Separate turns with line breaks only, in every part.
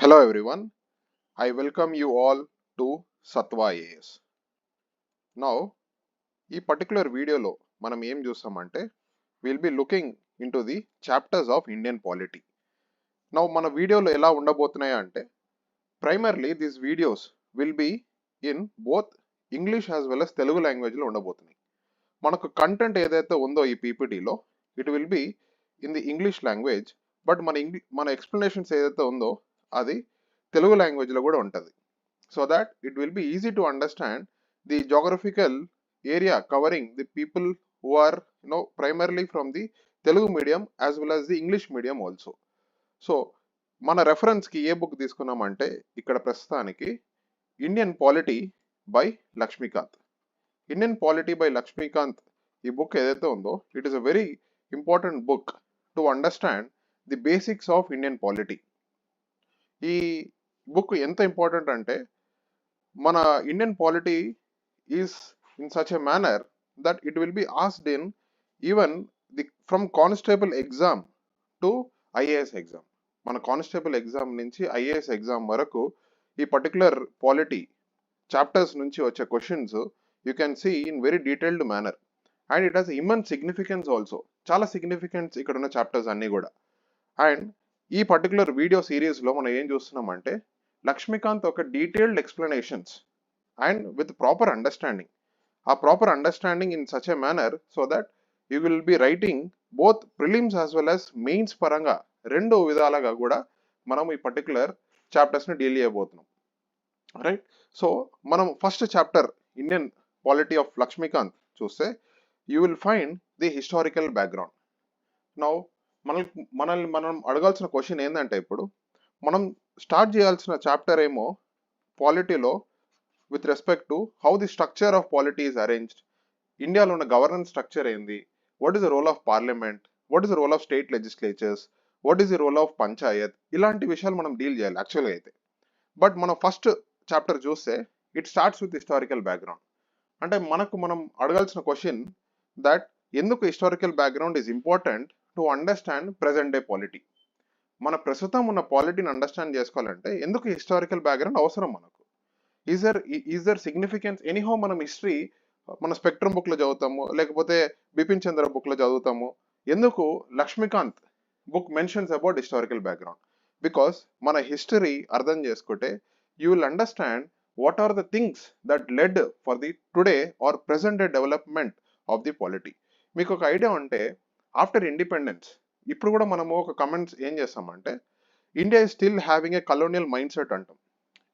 Hello everyone, I welcome you all to Sattva IAS. Now, ఈ particular వీడియోలో మనం ఏం చూస్తామంటే will be looking into the chapters of Indian polity. Now మన వీడియోలో ఎలా ఉండబోతున్నాయి అంటే primarily these videos will be in both English as well as Telugu లాంగ్వేజ్లో ఉండబోతున్నాయి. మనకు కంటెంట్ ఏదైతే ఉందో ఈ పీపీటీలో it will be in the English language, but మన ఎక్స్ప్లెనేషన్స్ ఏదైతే ఉందో అది తెలుగు లాంగ్వేజ్లో కూడా ఉంటుంది. So that it will be easy to understand the geographical area covering the people who are primarily from the Telugu medium as well as the English medium also. So మన రెఫరెన్స్కి ఏ book తీసుకున్నామంటే ఇక్కడ ప్రస్తుతానికి Indian polity by Lakshmikanth. Indian polity by Lakshmikanth ఈ book ఏదైతే ఉందో it is a very important book to understand the basics of Indian polity. ఈ book ఎంత important అంటే మన Indian polity is in such a manner that it will be asked in even the from constable exam to IAS exam. మన constable exam నుంచి IAS exam వరకు ఈ particular polity chapters నుంచి వచ్చే questions you can see in very detailed manner and it has immense significance also. చాలా significance ఇక్కడ ఉన్న chapters అన్నీ కూడా. అండ్ ఈ పర్టికులర్ వీడియో సిరీస్లో మనం ఏం చూస్తున్నామంటే లక్ష్మీకాంత్ ఒక detailed explanations and with proper understanding. ఆ proper understanding in such a manner so that you will be writing both prelims as well as mains పరంగా రెండు విధాలుగా కూడా మనం ఈ పర్టికులర్ చాప్టర్స్ని డీల్ చేయబోతున్నాం. రైట్, సో మనం first chapter Indian polity of Laxmikanth చూస్తే you will find the historical background. Now మనం అడగాల్సిన క్వశ్చన్ ఏంటంటే ఇప్పుడు మనం స్టార్ట్ చేయాల్సిన చాప్టర్ ఏమో పాలిటీలో with respect to how the structure of polity is arranged, ఇండియాలో ఉన్న గవర్నెన్స్ స్ట్రక్చర్ ఏంది, what is the role of parliament, what is the role of state legislatures, what is the role of panchayat, ఇలాంటి విషయాలు మనం deal చేయాలి యాక్చువల్గా అయితే. But మనం ఫస్ట్ చాప్టర్ చూస్తే it starts with historical background. అంటే మనం అడగాల్సిన క్వశ్చన్ దట్ ఎందుకు historical background is important to understand present day polity. మన ప్రస్తుతం ఉన్న పాలిటీని అండర్స్టాండ్ చేసుకోవాలంటే ఎందుకు హిస్టారికల్ బ్యాక్గ్రౌండ్ అవసరం మనకు. Is there significance anyhow. మనం హిస్టరీ మన స్పెక్ట్రమ్ బుక్లో చదువుతాము, లేకపోతే బిపిన్ చంద్ర బుక్లో చదువుతాము. ఎందుకు Lakshmikanth book mentions about historical background? Because మన హిస్టరీ అర్థం చేసుకుంటే you will understand what are the things that led for the today or present day development of the polity. మీకు ఒక ఐడియా ఉంటే ఆఫ్టర్ ఇండిపెండెన్స్ ఇప్పుడు కూడా మనము ఒక కమెంట్స్ ఏం చేస్తామంటే India is still having a colonial mindset అంటాం.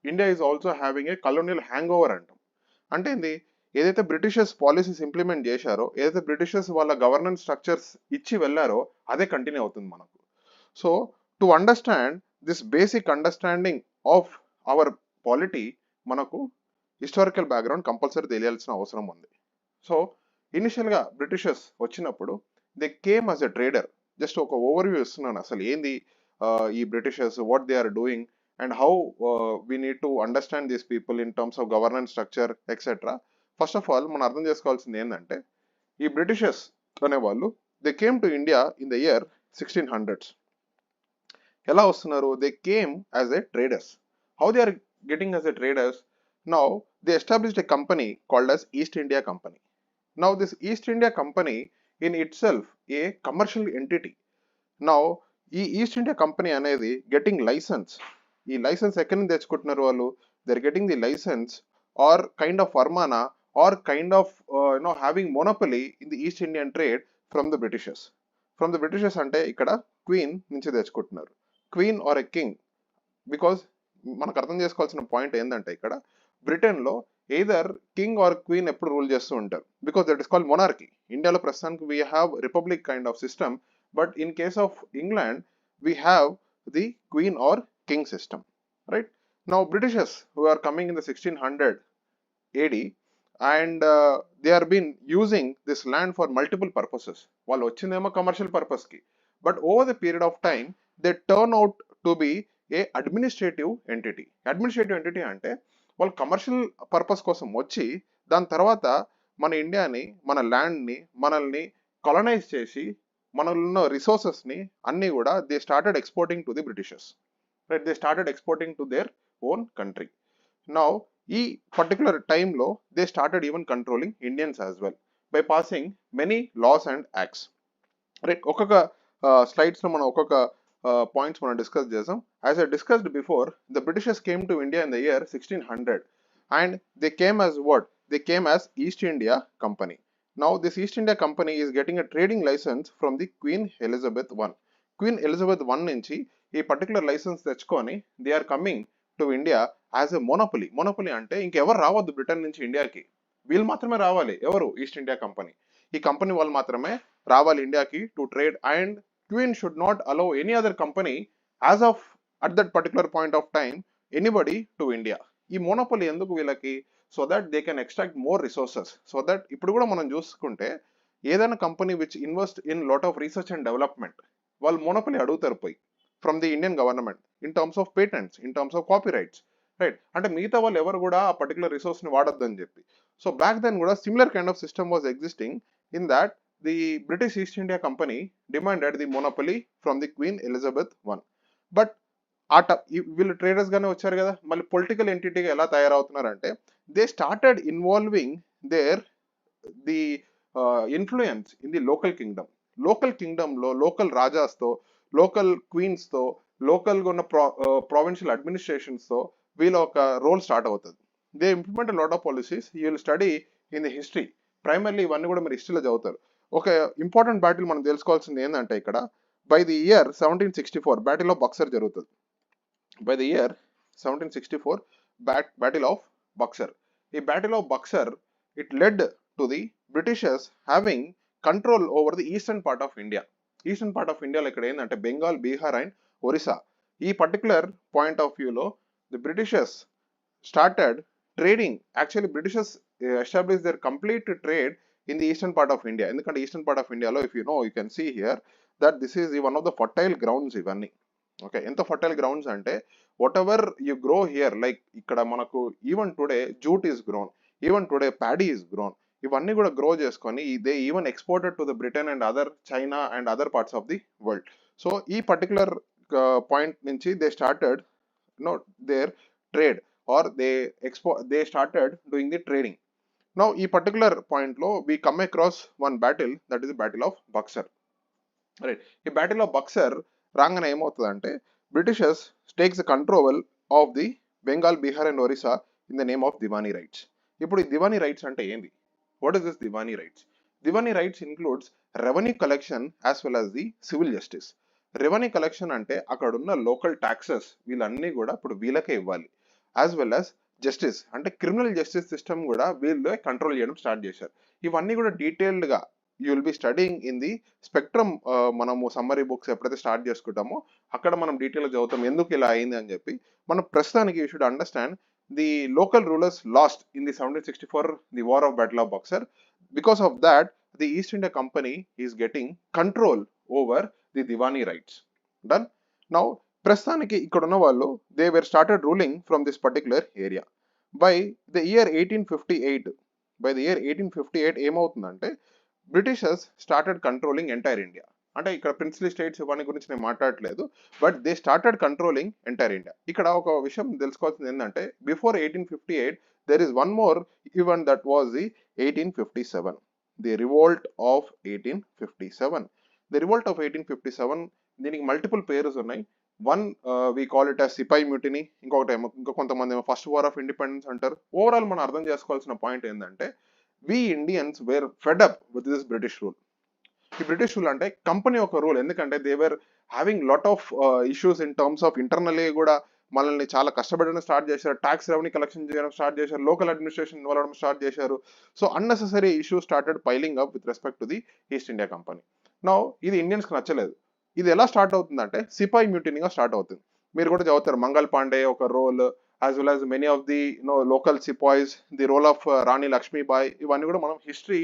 India is also having a colonial hangover అంటాం. అంటే ఏంది, ఏదైతే బ్రిటిషర్స్ పాలసీస్ ఇంప్లిమెంట్ చేశారో, ఏదైతే బ్రిటిషర్స్ వాళ్ళ గవర్నెన్స్ స్ట్రక్చర్స్ ఇచ్చి వెళ్ళారో అదే కంటిన్యూ అవుతుంది మనకు. So to understand this basic understanding of our polity మనకు హిస్టారికల్ బ్యాక్గ్రౌండ్ కంపల్సరీ తెలియాల్సిన అవసరం ఉంది. సో ఇనిషియల్గా బ్రిటిషర్స్ వచ్చినప్పుడు they came as a trader. Just ఒక ఓవర్వ్యూ ఇస్తున్నాను అసలు ఏంది ఈ Britishers, what they are doing and how we need to understand these people in terms of governance structure etcetera. First of all మనం అర్థం చేసుకోవాల్సింది ఏంటంటే ఈ బ్రిటిషర్స్ అనేవాళ్ళు they came to India in the year 1600s. ఎలా వస్తున్నారు? They came as a traders. How they are getting as a traders? Now they established a company called as East India company. Now this East India Company in itself a commercial entity. Now ఈ East India company అనేది getting license. ఈ license ఎక్కడి నుంచి తెచ్చుకుంటున్నారు వాళ్ళు? They are getting the license or kind of ఫర్మానా or kind of having monopoly in the East Indian trade from the Britishers. From the Britishers అంటే ఇక్కడ క్వీన్ నుంచి తెచ్చుకుంటున్నారు, queen or a king. Because మనకు అర్థం చేసుకోవాల్సిన పాయింట్ ఏంటంటే ఇక్కడ బ్రిటన్లో ఎయిదర్ కింగ్ ఆర్ క్వీన్ ఎప్పుడు రూల్ చేస్తూ ఉంటారు, because that is called monarchy. ఇండియాలో ప్రస్తుతానికి we have republic kind of system, but in case of England we have the queen or king system. Right, now Britishers who are coming in the 1600 AD and they are been using this land for multiple purposes. వాళ్ళు వచ్చిందేమో commercial పర్పస్కి, but over the period of time they turn out to be a administrative entity. Administrative entity అంటే వాళ్ళు commercial purpose కోసం వచ్చి దాని తర్వాత మన ఇండియాని, మన ల్యాండ్ని, మనల్ని కొలనైజ్ చేసి మనలో ఉన్న రిసోర్సెస్ని అన్నీ కూడా they started exporting to the Britishers. Right. They started exporting to their own country. Now ఈ పర్టికులర్ టైంలో they started even controlling Indians as well by passing many laws and acts. Right. ఒక్కొక్క స్లైడ్స్లో మనం ఒక్కొక్క పాయింట్స్ మనం discuss చేసాం. As I discussed before, the Britishers came to India in the year 1600 and they came as what? They came as East India company. Now this East India Company is getting a trading license from the Queen Elizabeth I. Queen Elizabeth I నుంచి ఈ particular licence తెచ్చుకొని they are coming to India as a monopoly. Monopoly అంటే ఇంకెవరు రావద్దు Britain నుంచి ఇండియాకి, వీళ్ళు మాత్రమే రావాలి. ఎవరు? East India Company. ఈ కంపెనీ వాళ్ళు మాత్రమే రావాలి ఇండియాకి to trade, and queen should not allow any other company as of at that particular point of time anybody to India. ఈ మోనోపలీ ఎందుకు వీళ్ళకి? So that they can extract more resources. So that ఇప్పుడు కూడా మనం చూసుకుంటే ఏదైనా company which invest in lot of research and development, వాళ్ళు monopoly అడుగుతారు పోయి from the Indian government in terms of patents, in terms of copy rights, right. అంటే మిగతా వాళ్ళు ఎవరు కూడా ఆ పర్టికులర్ రిసోర్స్ని వాడొద్దని చెప్పి. సో బ్యాక్ దెన్ కూడా similar kind of system was existing in that the British East India company demanded the monopoly from the queen Elizabeth I. But వీళ్ళు ట్రేడర్స్ గానే వచ్చారు కదా, మళ్ళీ పొలిటికల్ ఎంటిటీగా ఎలా తయారవుతున్నారంటే they started involving their the influence in the local kingdom. Local కింగ్డమ్లో local రాజాస్తో, లోకల్ క్వీన్స్తో, లోకల్గా ఉన్న ప్రావిన్షియల్ అడ్మినిస్ట్రేషన్స్తో వీళ్ళ ఒక రోల్ స్టార్ట్ అవుతుంది. They implement lot of policies. You will study in the history. Primarily ఇవన్నీ కూడా మీరు హిస్టరీలో చదువుతారు. ఒక ఇంపార్టెంట్ బ్యాటిల్ మనం తెలుసుకోవాల్సింది ఏంటంటే ఇక్కడ by the year 1764 battle of Buxar జరుగుతుంది. By the year 1764, Battle of Buxar. The Battle of Buxar, it led to the Britishers having control over the eastern part of India. Eastern part of India like అంటే Bengal, Bihar and Orissa. ఈ particular point of వ్యూలో the Britishers started trading. Actually Britishers established their complete trade in the eastern part of India. ఎందుకంటే eastern part of ఇండియాలో if you know, you can see here that this is one of the fertile grounds ఇవన్నీ. Okay, ఎంత fertile grounds అంటే what ever you grow here, like ఇక్కడ మనకు even today jute is grown, even today paddy is grown. ఇవన్నీ కూడా grow చేసుకొని they even exported to the Britain and other China and other parts of the world. So ఈ particular point నుంచి they started there trade are they started doing the trading. Now ఈ particular పాయింట్లో we come across one battle, that is the battle of Buxar. Right. ఈ battle of Buxar రాగానే ఏమవుతుందంటే Britishers takes the control of the Bengal, Bihar and Orissa in the name of Diwani rights. ఇప్పుడు ఈ Diwani rights అంటే ఏంది? What is this Diwani rights? Diwani rights includes revenue collection as well as the civil justice. Revenue collection అంటే అక్కడ ఉన్న local taxes వీళ్ళన్నీ కూడా ఇప్పుడు వీళ్ళకే ఇవ్వాలి, యాజ్ వెల్ యాజ్ జస్టిస్ అంటే క్రిమినల్ జస్టిస్ సిస్టమ్ కూడా వీళ్ళే కంట్రోల్ చేయడం స్టార్ట్ చేశారు. ఇవన్నీ కూడా డీటెయిల్డ్గా you will B studying in the spectrum. మనము సమ్మరీ బుక్స్ ఎప్పుడైతే స్టార్ట్ చేసుకుంటామో అక్కడ మనం డీటెయిల్గా చదువుతాం ఎందుకు ఇలా అయింది అని చెప్పి. మనం ప్రస్తుతానికి you should understand the local rulers last in the 1764 the war of battle of Buxar. Because of that the East India company is getting control over the Diwani rights. Done. Now ప్రస్తుతానికి ఇక్కడ ఉన్న వాళ్ళు they were started ruling from this particular area. By the year 1858 ఏమవుతుందంటే Britishers started controlling entire India. అంటే ఇక్కడ princely states ఇవన్నీ గురించి నేను మాట్లాడట్లేదు, but they started controlling entire India. ఇక్కడ ఒక విషయం తెలుసుకోవాల్సింది ఏంటంటే before 1858 there is one more event that was the 1857, the revolt of 1857. The revolt of 1857 దీనికి మల్టిపుల్ పేర్స్ ఉన్నాయి. One we call it as sepoy mutiny, ఇంకా కొంతమంది ఏమో ఫస్ట్ వార్ ఆఫ్ ఇండిపెండెన్స్ అంటారు. ఓవరాల్ మనం అర్థం చేసుకోవాల్సిన పాయింట్ ఏంటంటే we Indians were fed up with this British rule. ఈ బ్రిటిష్ రూల్ అంటే కంపెనీ ఒక రూల్, ఎందుకంటే they were having lot of issues in terms of internally కూడా మనల్ని చాలా కష్టపడడం స్టార్ట్ చేశారు, ట్యాక్స్ రెవెన్యూ కలెక్షన్ చేయడం స్టార్ట్ చేశారు, లోకల్ అడ్మినిస్ట్రేషన్ ఇవ్వడం స్టార్ట్ చేశారు. So unnecessary issues started piling up with respect to the East India company. Now ఇది ఇండియన్స్కి నచ్చలేదు. ఇది ఎలా స్టార్ట్ అవుతుందంటే సిపాయి మ్యూటినీగా స్టార్ట్ అవుతుంది. మీరు కూడా చదువుతారు మంగల్ పాండే ఒక role, as well as many of the local sepoys, the role of Rani Laxmibai. ఇవన్నీ కూడా మనం హిస్టరీ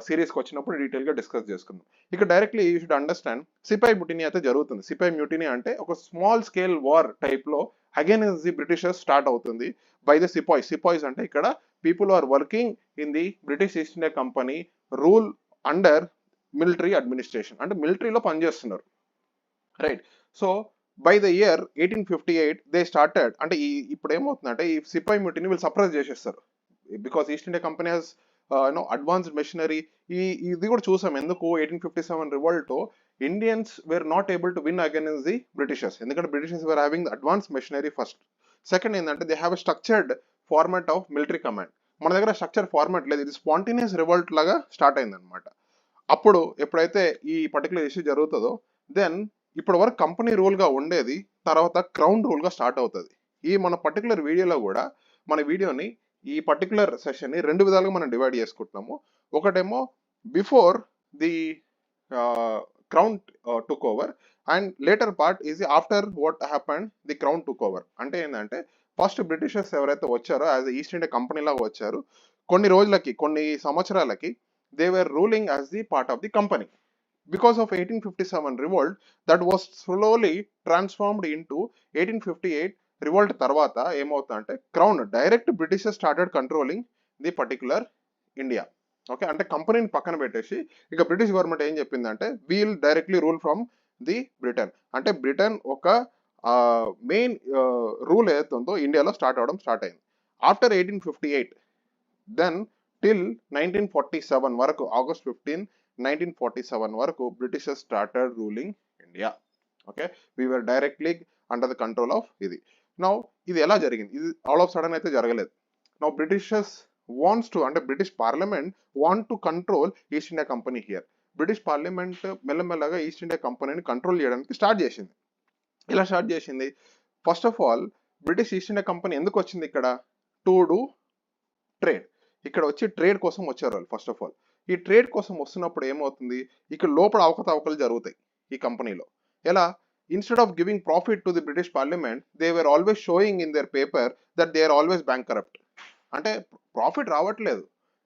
సిరీస్కి వచ్చినప్పుడు డీటెయిల్గా డిస్కస్ చేసుకుందాం. ఇక్కడ డైరెక్ట్లీ you should understand sepoy mutiny అయితే జరుగుతుంది. సిపాయి మ్యూటినీ అంటే ఒక స్మాల్ స్కేల్ వార్ టైప్లో అగైన్స్ ది బ్రిటిషర్స్ స్టార్ట్ అవుతుంది బై ద సిపాయిస్. సిపాయిస్ అంటే ఇక్కడ people are working in the British East India company rule under military administration, అంటే మిలిటరీలో పనిచేస్తున్నారు, right. So by the year 1858 they started, అంటే ఇప్పుడు ఏమవుతుందంటే ఈ సిపాయి మ్యూటిని వీళ్ళు సప్రెస్ చేసేస్తారు because East India company has advanced machinery. ఇది కూడా చూసాం ఎందుకు 1857 revolt Indians were not able to win against the Britishers, ఎందుకంటే Britishers were having advance machinery first. Second ఏంటంటే they have structured format of military command. మన దగ్గర structure format లేదు, ఇది స్పాంటేనియస్ రివోల్ట్ లాగా స్టార్ట్ అయింది అనమాట. అప్పుడు ఎప్పుడైతే ఈ పర్టికులర్ ఇష్యూ జరుగుతుందో దెన్ ఇప్పటి వరకు కంపెనీ రూల్ గా ఉండేది తర్వాత క్రౌన్ రూల్ గా స్టార్ట్ అవుతుంది. ఈ మన పర్టికులర్ వీడియోలో కూడా మన వీడియోని ఈ పర్టికులర్ సెషన్ ని రెండు విధాలుగా మనం డివైడ్ చేసుకుంటున్నాము. ఒకటేమో before the crown took over and later part is after what happened the crown took over. అంటే ఏంటంటే ఫస్ట్ బ్రిటిషర్స్ ఎవరైతే వచ్చారో యాజ్ ఈస్ట్ ఇండియా కంపెనీ లాగా వచ్చారు, కొన్ని రోజులకి కొన్ని సంవత్సరాలకి they were ruling as the part of the company. Because of 1857 revolt that was slowly transformed into 1858 revolt తర్వాత ఏమవుతుందంటే crown direct Britishers started controlling the particular India. Okay, అంటే కంపెనీని పక్కన పెట్టేసి ఇక బ్రిటిష్ గవర్నమెంట్ ఏం చెప్పిందంటే we'll directly rule from the Britain. అంటే బ్రిటన్ ఒక మెయిన్ రూల్ ఏదైతే ఉందో ఇండియాలో స్టార్ట్ అవడం స్టార్ట్ అయింది ఆఫ్టర్ 1858. దెన్ టిల్ 1947 వరకు, ఆగస్ట్ 15 1947 వరకు Britishers started ruling India. Okay, we were directly under the control of ఇది. నౌ ఇది ఎలా జరిగింది? ఇది ఆల్ ఆఫ్ సడన్ అయితే జరగలేదు. నౌ బ్రిటిషర్స్ వాంట్స్ టు, అంటే British parliament want to control east India company here. British parliament మెల్లమెల్లగా east India కంపెనీని కంట్రోల్ చేయడానికి స్టార్ట్ చేసింది. ఎలా స్టార్ట్ చేసింది? First of all British East India company ఎందుకు వచ్చింది ఇక్కడ? To do trade. ఇక్కడ వచ్చి ట్రేడ్ కోసం వచ్చారు వాళ్ళు. ఫస్ట్ ఆఫ్ ఆల్ ఈ ట్రేడ్ కోసం వస్తున్నప్పుడు ఏమవుతుంది, ఇక్కడ లోపల అవకతవకలు జరుగుతాయి ఈ కంపెనీలో. ఎలా? Instead of giving profit to the British parliament they were always showing in their paper that they are always bankrupt. అంటే ప్రాఫిట్ రావట్లేదు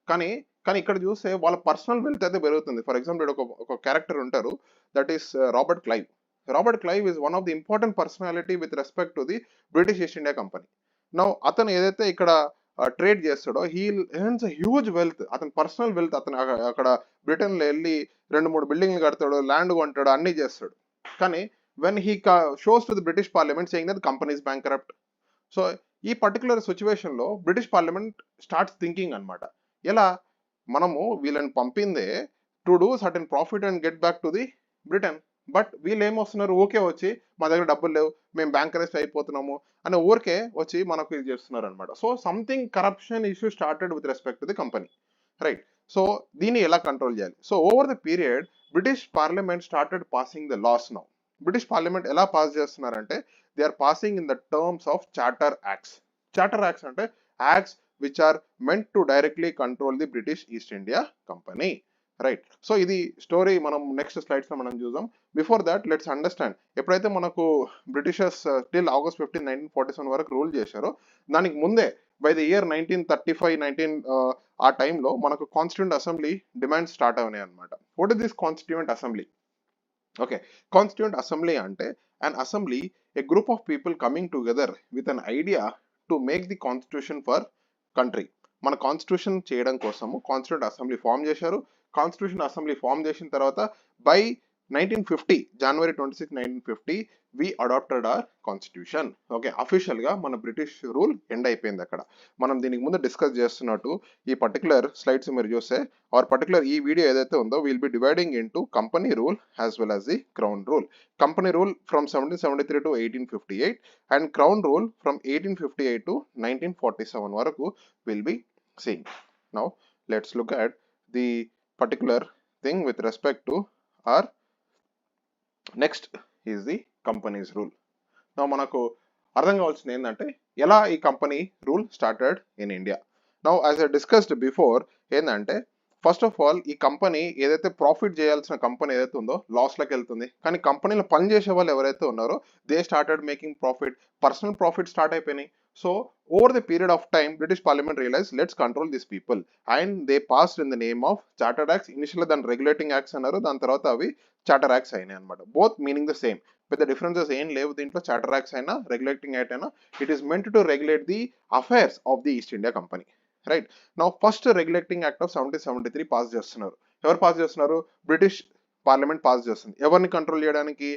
కానీ కానీ ఇక్కడ చూస్తే వాళ్ళ పర్సనల్ వెల్త్ అయితే పెరుగుతుంది. ఫర్ ఎగ్జాంపుల్ ఒక క్యారెక్టర్ ఉంటారు, that is Robert Clive. Robert Clive is one of the important personality with respect to the British East India company. Now అతను ఏదైతే ఇక్కడ ట్రేడ్ చేస్తాడో హీ ఎర్న్స్ హ్యూజ్ వెల్త్, అతని personal wealth. అతను అక్కడ బ్రిటన్లో వెళ్ళి 2-3 బిల్డింగ్లు కడతాడు, ల్యాండ్ కొంటాడు, అన్ని చేస్తాడు. కానీ when he shows to the British parliament saying that company is bankrupt. So ఈ పర్టికులర్ సిచ్యువేషన్ లో బ్రిటిష్ పార్లమెంట్ స్టార్ట్స్ థింకింగ్ అనమాట, ఎలా మనము వీళ్ళని పంపిందే to do certain profit and get back to the Britain, but వీళ్ళు ఏమొస్తున్నారు, okay వచ్చి మా దగ్గర డబ్బులు లేవు, మేము బ్యాంక్ అరెస్ట్ అయిపోతున్నాము అని ఊరికే వచ్చి మనకు ఇది చేస్తున్నారు అనమాట. So something corruption issue started with respect to the company, right? So దీన్ని ఎలా కంట్రోల్ చేయాలి? So over the period British parliament started passing the laws. Now British parliament ఎలా పాస్ చేస్తున్నారంటే they are passing in the terms of charter acts. Charter acts అంటే acts which are meant to directly control the British East India company, right? So ఇది story మనం next slides లో మనం చూద్దాం. Before that let's understand, ఎప్పుడైతే మనకు Britishers till August 15 1947 వరకు rule చేశారో దానికి ముందే బై ద ఇయర్ 1935 ఆ టైంలో మనకు కాన్స్టిట్యూంట్ అసెంబ్లీ డిమాండ్స్ స్టార్ట్ అయినాయి అనమాట. What is this constituent assembly? Okay, constituent assembly అంటే an assembly, a group of people coming together with an idea to make the constitution for country. మన constitution చేయడం కోసము constituent assembly form చేశారు. Constitution assembly form చేసిన తర్వాత by 1950 January 26 1950 we adopted our constitution. Okay, official గా మన British rule end అయిపోయింది అక్కడ. మనం దీనికి ముందు డిస్కస్ చేస్తున్నట్టు ఈ పర్టికులర్ స్లైడ్స్ మీరు చూస్తే ఆర్ పర్టికులర్ ఈ వీడియో ఏదైతే ఉందో will be dividing into company rule as well as the crown rule. Company rule from 1773 to 1858 and crown rule from 1858 to 1947 వరకు will be seeing. Now let's look at the particular thing with respect to our next is the company's rule. Now మనకు అర్థం కావాల్సింది ఏంటంటే ఎలా ఈ company rule started in India. Now as I discussed before ఏంటంటే first of all ఈ company ఏదైతే profit చేయాల్సిన కంపెనీ ఏదైతే ఉందో లాస్లోకి వెళ్తుంది, కానీ కంపెనీలో పనిచేసే వాళ్ళు ఎవరైతే ఉన్నారో they started making profit, personal profit start అయిపోయినాయి. So over the period of time British Parliament realized let's control these people and they passed in the name of Charter Acts. Initially దాని regulating acts అన్నారు, దాని తర్వాత అవి charter acts అయినాయి అనమాట. Both meaning the same, పెద్ద differences ఏం లేవు దీంట్లో. చార్టర్ యాక్ట్స్ అయినా రెగ్యులేటింగ్ యాక్ట్ అయినా it is meant to regulate the affairs of the East India company, right? Now first regulating act of 1773 pass చేస్తున్నారు. ఎవరు పాస్ చేస్తున్నారు? బ్రిటిష్ పార్లమెంట్ పాస్ చేస్తుంది. ఎవరిని కంట్రోల్ చేయడానికి?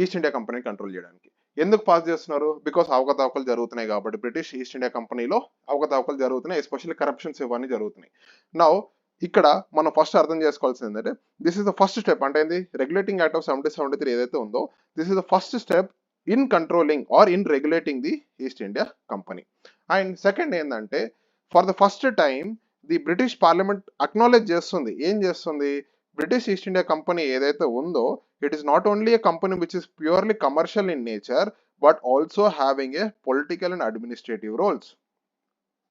ఈస్ట్ ఇండియా కంపెనీని కంట్రోల్ చేయడానికి. ఎందుకు పాస్ చేస్తున్నారు? బికాస్ అవకతవకలు జరుగుతున్నాయి కాబట్టి, బ్రిటిష్ ఈస్ట్ ఇండియా కంపెనీలో అవకతవకలు జరుగుతున్నాయి, ఎస్పెషల్లీ కరప్షన్స్ ఇవన్నీ జరుగుతున్నాయి. నౌ ఇక్కడ మనం ఫస్ట్ అర్థం చేసుకోవాల్సింది ఏంటంటే, this is the first step. అంటే ఏంది? రెగ్యులేటింగ్ యాక్ట్ ఆఫ్ 1773 ఏదైతే ఉందో, this is the first step in controlling or in regulating the East India company. And second ఏంటంటే, for the first time the British parliament acknowledge చేస్తుంది. ఏం చేస్తుంది? British East India company ఏదైతే ఉందో, it is not only a company which is purely commercial in nature but also having a political and administrative roles.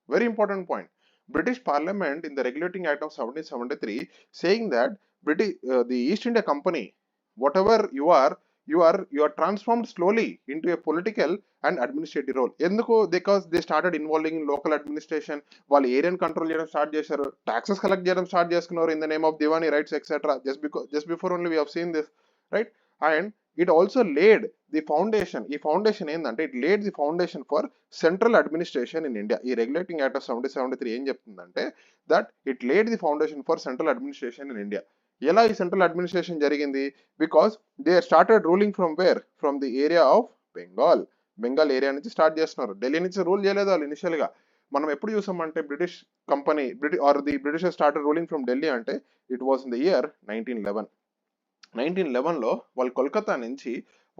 Very important point. British Parliament in the Regulating Act of 1773 saying that the East India Company, whatever you are transformed slowly into a political and administrative role. ఎందుకు? Because they started involving in local administration. వాళ్ళు ఏరియాని control చేయడం start చేశారు, taxes collect చేయడం start చేసుకున్నారు in the name of Diwani rights etcetera. Just before only we have seen this, right? And it also laid the foundation. ఈ foundation ఏంటంటే, it laid the foundation for central administration in India. ఈ regulating act of 1773 ఏం చెప్తుందంటే, that it laid the foundation for central administration in India. ఎలా ఈ central administration జరిగింది? Because they started ruling from wear? From the area of Bengal. Bengal area నుంచి start చేస్తున్నారు. ఢిల్లీ నుంచి rule చేయలేదు వాళ్ళు ఇనిషియల్ గా. మనం ఎప్పుడు చూసామంటే, British company British started ruling from Delhi అంటే it was in the year 1911. 1911లో వాళ్ళు కోల్కతా నుంచి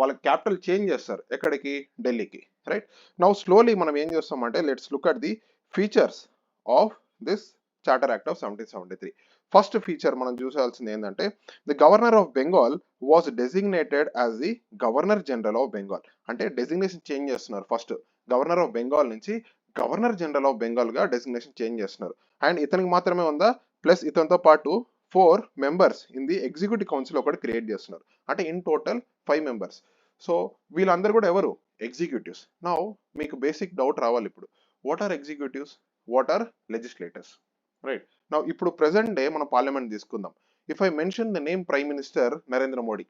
వాళ్ళ క్యాపిటల్ చేంజ్ చేస్తారు. ఎక్కడికి? ఢిల్లీకి, రైట్? నౌ స్లోలీ మనం ఏం చేస్తామంటే, let's look at the features of this charter act of 1773. First feature మనం చూసాల్సింది ఏంటంటే, the governor of Bengal was designated as the governor general of Bengal. అంటే డెసిగ్నేషన్ చేంజ్ చేస్తున్నారు. ఫస్ట్ గవర్నర్ ఆఫ్ బెంగాల్ నుంచి గవర్నర్ జనరల్ ఆఫ్ బెంగాల్ గా designation change చేస్తున్నారు. And ఇతనికి మాత్రమే ఉందా? ప్లస్ ఇతనితో పాటు 4 members in the executive council ఒకటి క్రియేట్ చేస్తున్నారు. అంటే ఇన్ టోటల్ 5 members. సో వీళ్ళందరూ కూడా ఎవరు? ఎగ్జిక్యూటివ్స్. నౌ మీకు బేసిక్ డౌట్ రావాలి ఇప్పుడు, what are executives, what are legislators, right? Now ఇప్పుడు ప్రెసెంట్ డే మనం పార్లమెంట్ తీసుకుందాం. If I mention the name prime minister Narendra Modi,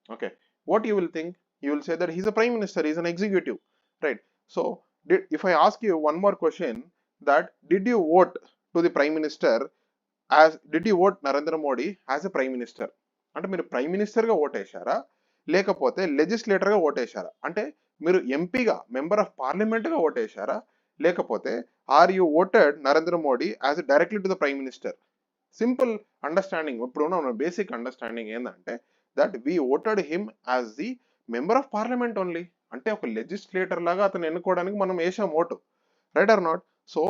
okay, what you will think? You will say that he's a prime minister, he's an executive, right? So if I ask you one more question, that did you vote to the prime minister did you vote Narendra Modi as a prime minister? అంటే మీరు prime minister గా ఓటేశారా, లేకపోతే legislator గా ఓటేశారా? అంటే మీరు ఎంపీగా, member of parliament గా ఓటేశారా, లేకపోతే are you voted Narendra Modi as directly to the prime minister? Simple understanding, ఇప్పుడున్న బేసిక్ అండర్స్టాండింగ్ ఏంటంటే, that we voted him as the member of parliament only. అంటే ఒక లెజిస్లేటర్ లాగా అతను ఎన్నుకోవడానికి మనం వేసాం vote, right or not? So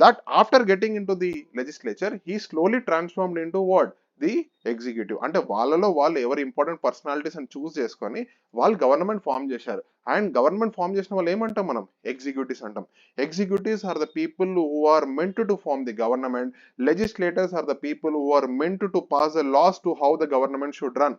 that after getting into the legislature, he slowly transformed into what? The executive. అంటే వాళ్ళలో వాళ్ళు ఎవరు ఇంపార్టెంట్ పర్సనాలిటీస్ అని చూస్ చేసుకొని వాళ్ళు గవర్నమెంట్ ఫామ్ చేశారు. అండ్ గవర్నమెంట్ ఫామ్ చేసిన వాళ్ళు ఏమంటాం మనం? ఎగ్జిక్యూటివ్స్ అంటాం. Executives are the people who are meant to form the government. Legislators are the people who are meant to pass the laws to how the government should run.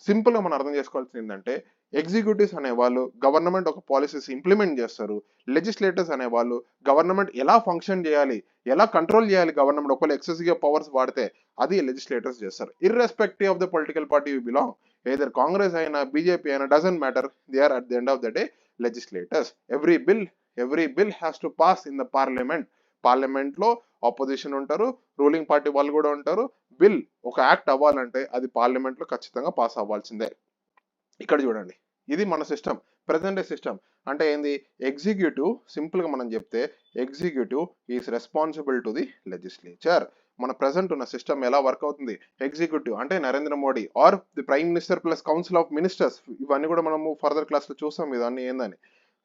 Simple గా మనం అర్థం చేసుకోవాల్సింది ఏంటంటే, ఎగ్జిక్యూటివ్స్ అనేవాళ్ళు government ఒక policies implement చేస్తారు. Legislators అనేవాళ్ళు government ఎలా ఫంక్షన్ చేయాలి, ఎలా కంట్రోల్ చేయాలి గవర్నమెంట్, ఒకవేళ ఎక్సెసివ్ పవర్స్ వాడితే అది లెజిస్లేటర్స్ చేస్తారు. Irrespective of the political party you belong, either Congress అయినా బీజేపీ అయినా, doesn't matter, they are at the end of the day legislators. Every bill has to pass in the parliament. Parliament లో opposition ఉంటారు, ruling party వాళ్ళు కూడా ఉంటారు. Bill ఒక act అవ్వాలంటే అది పార్లమెంట్ లో ఖచ్చితంగా పాస్ అవ్వాల్సిందే. ఇక్కడ చూడండి, ఇది మన సిస్టమ్, ప్రెసెంట్ డే సిస్టమ్. అంటే ఏంది? ఎగ్జిక్యూటివ్, సింపుల్ గా మనం చెప్తే executive is responsible to the legislature. మన ప్రెసెంట్ ఉన్న సిస్టమ్ ఎలా వర్క్ అవుతుంది? ఎగ్జిక్యూటివ్ అంటే Narendra Modi or the prime minister plus council of ministers. ఇవన్నీ కూడా మనము ఫర్దర్ క్లాస్ లో చూస్తాం ఇవన్నీ ఏందని.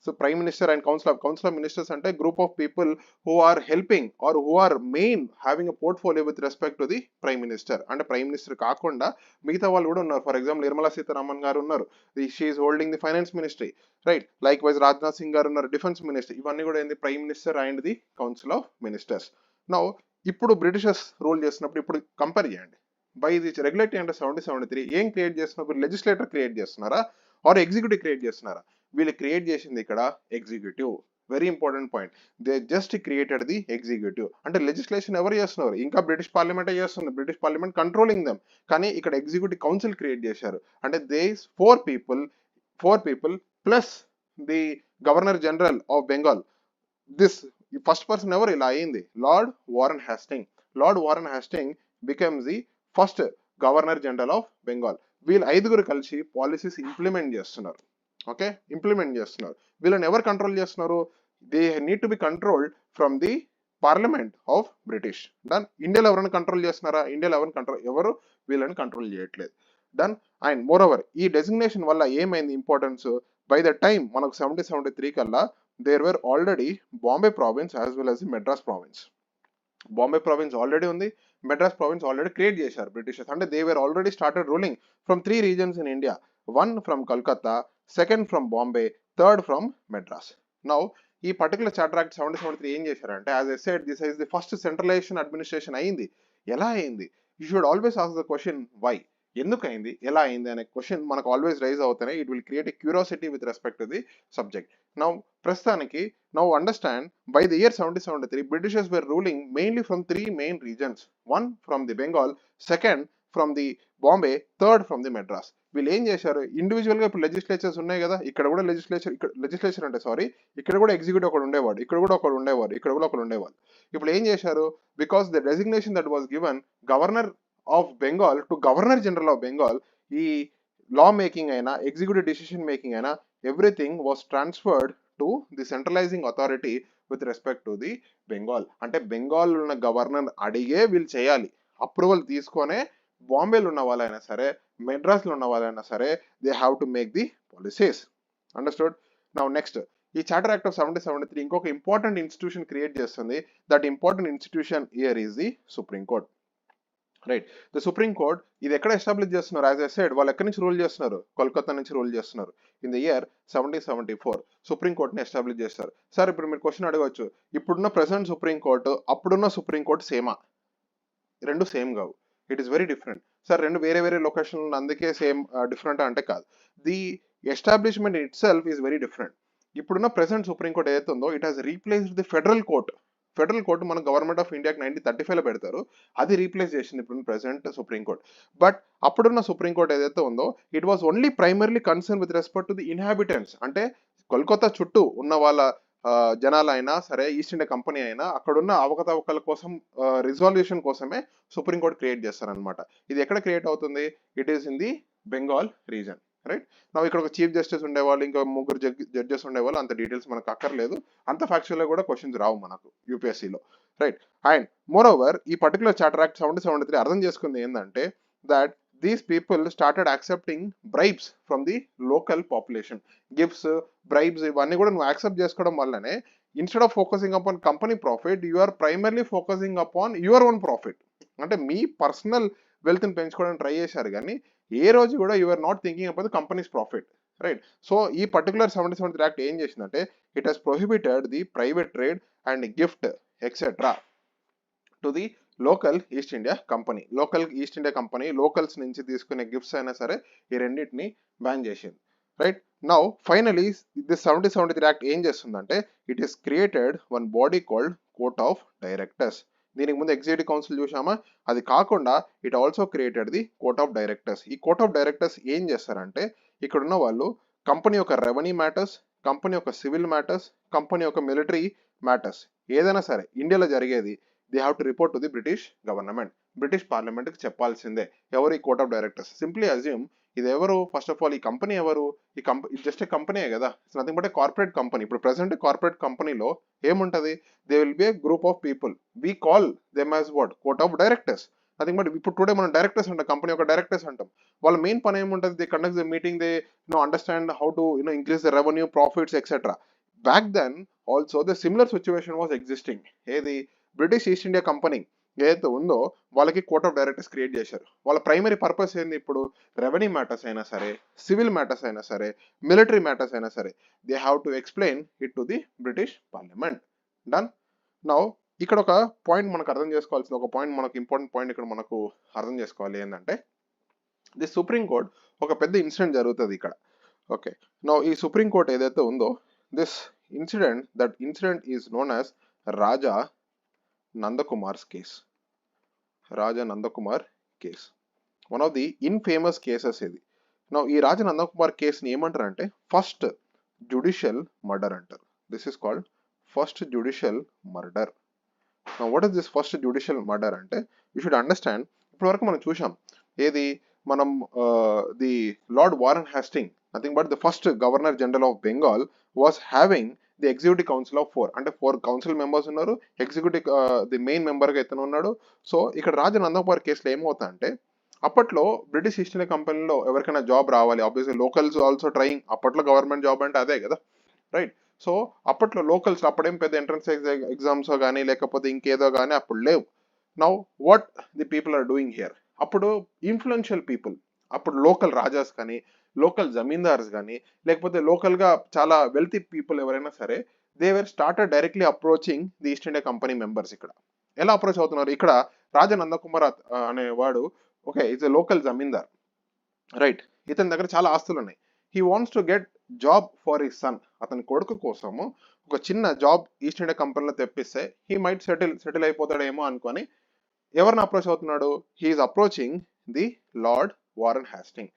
So prime minister and council of ministers అంటే group of people who are helping or who are main having a portfolio with respect to the prime minister. అంటే prime minister కాకుండా మిగతా వాళ్ళు కూడా ఉన్నారు. ఫర్ ఎగ్జాంపుల్ నిర్మలా సీతారామన్ గారు ఉన్నారు, she is holding the finance ministry, right? Likewise Rajnath Singh గారు ఉన్నారు, డిఫెన్స్ మినిస్టర్. ఇవన్నీ కూడా ఏంది? Prime minister and the council of ministers. Now ఇప్పుడు బ్రిటిషర్స్ రూల్ చేస్తున్నప్పుడు ఇప్పుడు కంపేర్ చేయండి. బై ది రెగ్యులేటింగ్ అండర్ 1773 ఏం క్రియేట్ చేస్తున్నప్పుడు? లెజిస్లేటర్ క్రియేట్ చేస్తున్నారా ఆర్ ఎగ్జిక్యూటివ్ క్రియేట్ చేస్తున్నారా? వీళ్ళు క్రియేట్ చేసింది ఇక్కడ executive. Very important point, they just created the executive. అంటే లెజిస్లేషన్ ఎవరు చేస్తున్నారు? ఇంకా బ్రిటిష్ పార్లమెంటే చేస్తుంది, బ్రిటిష్ పార్లమెంట్ కంట్రోలింగ్ దెమ్. కానీ ఇక్కడ ఎగ్జిక్యూటివ్ కౌన్సిల్ క్రియేట్ చేశారు. అంటే they 4 people plus the governor general of Bengal. This first person ఎవరు ఇలా అయింది? Lord Warren Hasting. Lord Warren Hasting becomes the first governor general of Bengal. వీళ్ళు ఐదుగురు కలిసి పాలసీస్ ఇంప్లిమెంట్ చేస్తున్నారు. ఓకే, ఇంప్లిమెంట్ చేస్తున్నారు. వీళ్ళని ఎవరు కంట్రోల్ చేస్తున్నారు? They need to be controlled from the parliament of British. Done. ఇండియాలో ఎవరైనా కంట్రోల్ చేస్తున్నారా? ఇండియాలో ఎవరు వీళ్ళని కంట్రోల్ చేయట్లేదు. డన్. అండ్ మోర్ ఓవర్ ఈ డెసిగ్నేషన్ వల్ల ఏమైంది ఇంపార్టెన్స్? బై ద టైం మనకు 1773 కల్లా there were already Bombay province as well as the Madras province. Bombay province already ఉంది, మెడ్రాస్ ప్రావిన్స్ ఆల్రెడీ క్రియేట్ చేశారు బ్రిటిషర్స్. అంటే they were already started ruling from 3 regions in India. One from Calcutta, second from Bombay, third from Madras. Now ఈ particular charter act 1773 ఏం చేశారంటే, as I said this is the first centralisation administration అయింది. ఎలా అయింది? You should always ask the question why. ఎందుకు అయింది, ఎలా అయింది అనే క్వశ్చన్ మనకు ఆల్వేస్ రైజ్ అవుతాయి. It will create a curiosity with respect to the subject. Now ప్రస్తుతానికి now understand, by the year 1773 Britishers were ruling mainly from 3 main regions. One from the Bengal, second from the Bombay, third from the Madras. వీళ్ళు ఏం చేశారు? Individual గా ఇప్పుడు legislatures ఉన్నాయి కదా, ఇక్కడ కూడా లెజిస్లేచర్ అంటే సారీ, ఇక్కడ కూడా ఎగ్జిక్యూటివ్ ఒకడు ఉండేవాడు, ఇక్కడ కూడా ఒకడు ఉండేవాడు, ఇక్కడ కూడా ఒకడు ఉండేవాడు. ఇప్పుడు ఏం చేశారు? Because the designation that was given governor of Bengal to governor general of Bengal, ఈ లా మేకింగ్ అయినా ఎగ్జిక్యూటివ్ డిసిషన్ మేకింగ్ అయినా everything was transferred to the centralizing authority with respect to the Bengal. అంటే బెంగాల్ ఉన్న గవర్నర్ అడిగే వీళ్ళు చేయాలి, అప్రూవల్ తీసుకొనే బాంబేలో ఉన్న వాళ్ళైనా సరే, మెడ్రాస్లో ఉన్న వాళ్ళైనా సరే, they have to make the policies. Understood? Now next, ఈ చార్టర్ యాక్ట్ ఆఫ్ 1773 ఇంకొక ఇంపార్టెంట్ ఇన్స్టిట్యూషన్ క్రియేట్ చేస్తుంది. That important institution here is the supreme court. Right. The supreme court ఇది ఎక్కడ ఎస్టాబ్లిష్ చేస్తున్నారు? యాజ్ ఐ సెడ్, వాళ్ళు ఎక్కడి నుంచి rule చేస్తున్నారు? కోల్కతా నుంచి రూల్ చేస్తున్నారు. ఇన్ ద ఇయర్ 1774 సుప్రీం కోర్ట్ని ఎస్టాబ్లిష్ చేస్తారు. సార్ ఇప్పుడు మీరు క్వశ్చన్ అడగవచ్చు, ఇప్పుడున్న ప్రెసెంట్ సుప్రీం కోర్టు అప్పుడున్న సుప్రీం కోర్టు సేమా? రెండు సేమ్ కావు, it is very different. Sir రెండు వేరే వేరే లొకేషన్ అందుకే సేమ్ డిఫరెంట్ అంటే కాదు. The establishment itself is very different. ఇప్పుడున్న ప్రెసెంట్ సుప్రీం కోర్ట్ ఏదైతే ఉందో, it has replaced the federal court. Federal court మన గవర్నమెంట్ ఆఫ్ ఇండియాకి 1935లో పెడతారు, అది రీప్లేస్ చేసింది ఇప్పుడు ప్రెసెంట్ సుప్రీం కోర్ట్. బట్ అప్పుడున్న సుప్రీం కోర్ట్ ఏదైతే ఉందో, it was only primarily concern with respect to the inhabitants. అంటే కోల్కతా చుట్టూ ఉన్న వాళ్ళ జనాలైనా సరే, ఈస్ట్ ఇండియా కంపెనీ అయినా, అక్కడున్న అవకతవకల కోసం రిజాల్యూషన్ కోసమే సుప్రీం కోర్ట్ క్రియేట్ చేస్తారనమాట. ఇది ఎక్కడ క్రియేట్ అవుతుంది? It is in the Bengal reason. Right. నా ఇక్కడ ఒక చీఫ్ జస్టిస్ ఉండేవాళ్ళు, ఇంకా ముగ్గురు జడ్జెస్ ఉండేవాళ్ళు. అంత డీటెయిల్స్ మనకు అక్కర్లేదు, అంత ఫ్యాక్చువల్ కూడా క్వశ్చన్స్ రావు మనకు యూపీఎస్సీలో. రైట్. అండ్ మోర్ ఓవర్ ఈ పర్టికులర్ చార్టర్ యాక్ట్ 1773 అర్థం చేసుకుంది ఏంటంటే, that these people started accepting bribes from the local population. Gifts, bribes ఇవన్నీ కూడా నువ్వు యాక్సెప్ట్ చేసుకోవడం వల్లనే, instead of focusing upon company profit, you are primarily focusing upon your own profit. అంటే మీ పర్సనల్ వెల్త్ని పెంచుకోవడానికి ట్రై చేశారు, కానీ ఏ రోజు కూడా you are not thinking about the company's profit. Right. So ఈ పర్టికులర్ 1773 యాక్ట్ ఏం చేసిందంటే, it has prohibited the private trade and gift etcetera to the local East India company. Local East India company locals నుంచి తీసుకునే gifts అయినా సరే ఈ రెండింటిని ban చేసింది. Right. Now finally this 1773 act ఏం చేస్తుందంటే, it is created one body called court of directors. దీనికి ముందు ఎగ్జిక్యూటివ్ కౌన్సిల్ చూసామా, అది కాకుండా it also created the court of directors. ఈ కోర్ట్ ఆఫ్ డైరెక్టర్స్ ఏం చేస్తారంటే, ఇక్కడ ఉన్న వాళ్ళు కంపెనీ యొక్క రెవెన్యూ మ్యాటర్స్, కంపెనీ యొక్క సివిల్ మ్యాటర్స్, కంపెనీ యొక్క మిలిటరీ మ్యాటర్స్ ఏదైనా సరే ఇండియాలో జరిగేది, they have to report to the British government. British పార్లమెంట్కి చెప్పాల్సిందే. ఎవరు ఈ court of directors? Simply assume ఇది ఎవరు? ఫస్ట్ ఆఫ్ ఆల్ ఈ కంపెనీ ఎవరు? ఈ కంపెనీ జస్ట్ ఏ కంపెనీయే కదా, it's nothing but A corporate company. ఇప్పుడు ప్రెసెంట్ కార్పొరేట్ కంపెనీలో ఏముంటది? They will be a group of people, we call them as what? Court of directors. Nothing but ఇప్పుడు today మనం డైరెక్టర్స్ అంటాం, కంపెనీ యొక్క directors అంటాం. వాళ్ళ మెయిన్ పని ఏముంటుంది? They conduct the meeting, they understand how to increase the revenue, profits etcetera. Back then also the similar situation was existing. ఏది? British East India company ఏదైతే ఉందో వాళ్ళకి కోర్ట్ ఆఫ్ డైరెక్టర్స్ క్రియేట్ చేశారు. వాళ్ళ ప్రైమరీ పర్పస్ ఏంది? ఇప్పుడు revenue matters అయినా సరే, సివిల్ మ్యాటర్స్ అయినా సరే, మిలిటరీ మ్యాటర్స్ అయినా సరే, they have to explain it to the British parliament. Done. Now ఇక్కడ ఒక పాయింట్ మనకు అర్థం చేసుకోవాల్సింది, ఒక పాయింట్ మనకు ఇంపార్టెంట్ పాయింట్ ఇక్కడ మనకు అర్థం చేసుకోవాలి ఏంటంటే, ది సుప్రీం కోర్ట్ ఒక పెద్ద ఇన్సిడెంట్ జరుగుతుంది ఇక్కడ. ఓకే. నౌ ఈ సుప్రీం కోర్ట్ ఏదైతే ఉందో, this incident, that incident is known as Raja Nandakumar's case. Raja Nandakumar case one of the infamous cases ఇది. నా ఈ రాజా నందకుమార్ కేసుని ఏమంటారంటే ఫస్ట్ జ్యుడిషియల్ మర్డర్ అంటారు. This is called first judicial murder. What is this first judicial murder అంటే, you should understand, ఇప్పటి వరకు మనం చూసాం ఏది, మనం the Lord Warren Hasting, nothing but the first governor general of Bengal, was having the executive council of 4, అంటే 4 council members ఉన్నారు, executive the main మెంబర్గా ఇతను ఉన్నాడు. సో ఇక్కడ రాజా నందకుమార్ కేసులో ఏమవుతా అంటే, అప్పట్లో బ్రిటిష్ ఈస్ట్ ఇండియా కంపెనీలో ఎవరికైనా జాబ్ రావాలి, ఆబ్వియస్లీ లోకల్స్ ఆల్సో ట్రయింగ్, అప్పట్లో గవర్నమెంట్ జాబ్ అంటే అదే కదా, రైట్. సో అప్పట్లో లోకల్స్ అప్పుడేం పెద్ద ఎంట్రన్స్ ఎగ్జామ్స్ కానీ లేకపోతే ఇంకేదో కానీ అప్పుడు లేవు. Now what the people are doing here, అప్పుడు ఇన్ఫ్లుయెన్షియల్ పీపుల్, అప్పుడు లోకల్ రాజాస్ కానీ లోకల్ జమీందార్స్ కానీ లేకపోతే లోకల్గా చాలా వెల్తీ పీపుల్ ఎవరైనా సరే, they were started directly approaching the East India Company members. ఇక్కడ ఎలా అప్రోచ్ అవుతున్నారు, ఇక్కడ రాజా నందకుమార్ అనేవాడు okay is a local zamindar, right. ఇతని దగ్గర చాలా ఆస్తులు ఉన్నాయి. He wants to get job for his son, అతని కొడుకు కోసము ఒక చిన్న జాబ్ ఈస్ట్ ఇండియా కంపెనీలో తెప్పిస్తే హీ మైట్ సెటిల్ అయిపోతాడేమో అనుకొని ఎవరిని అప్రోచ్ అవుతున్నాడు, he is approaching the Lord Warren Hasting.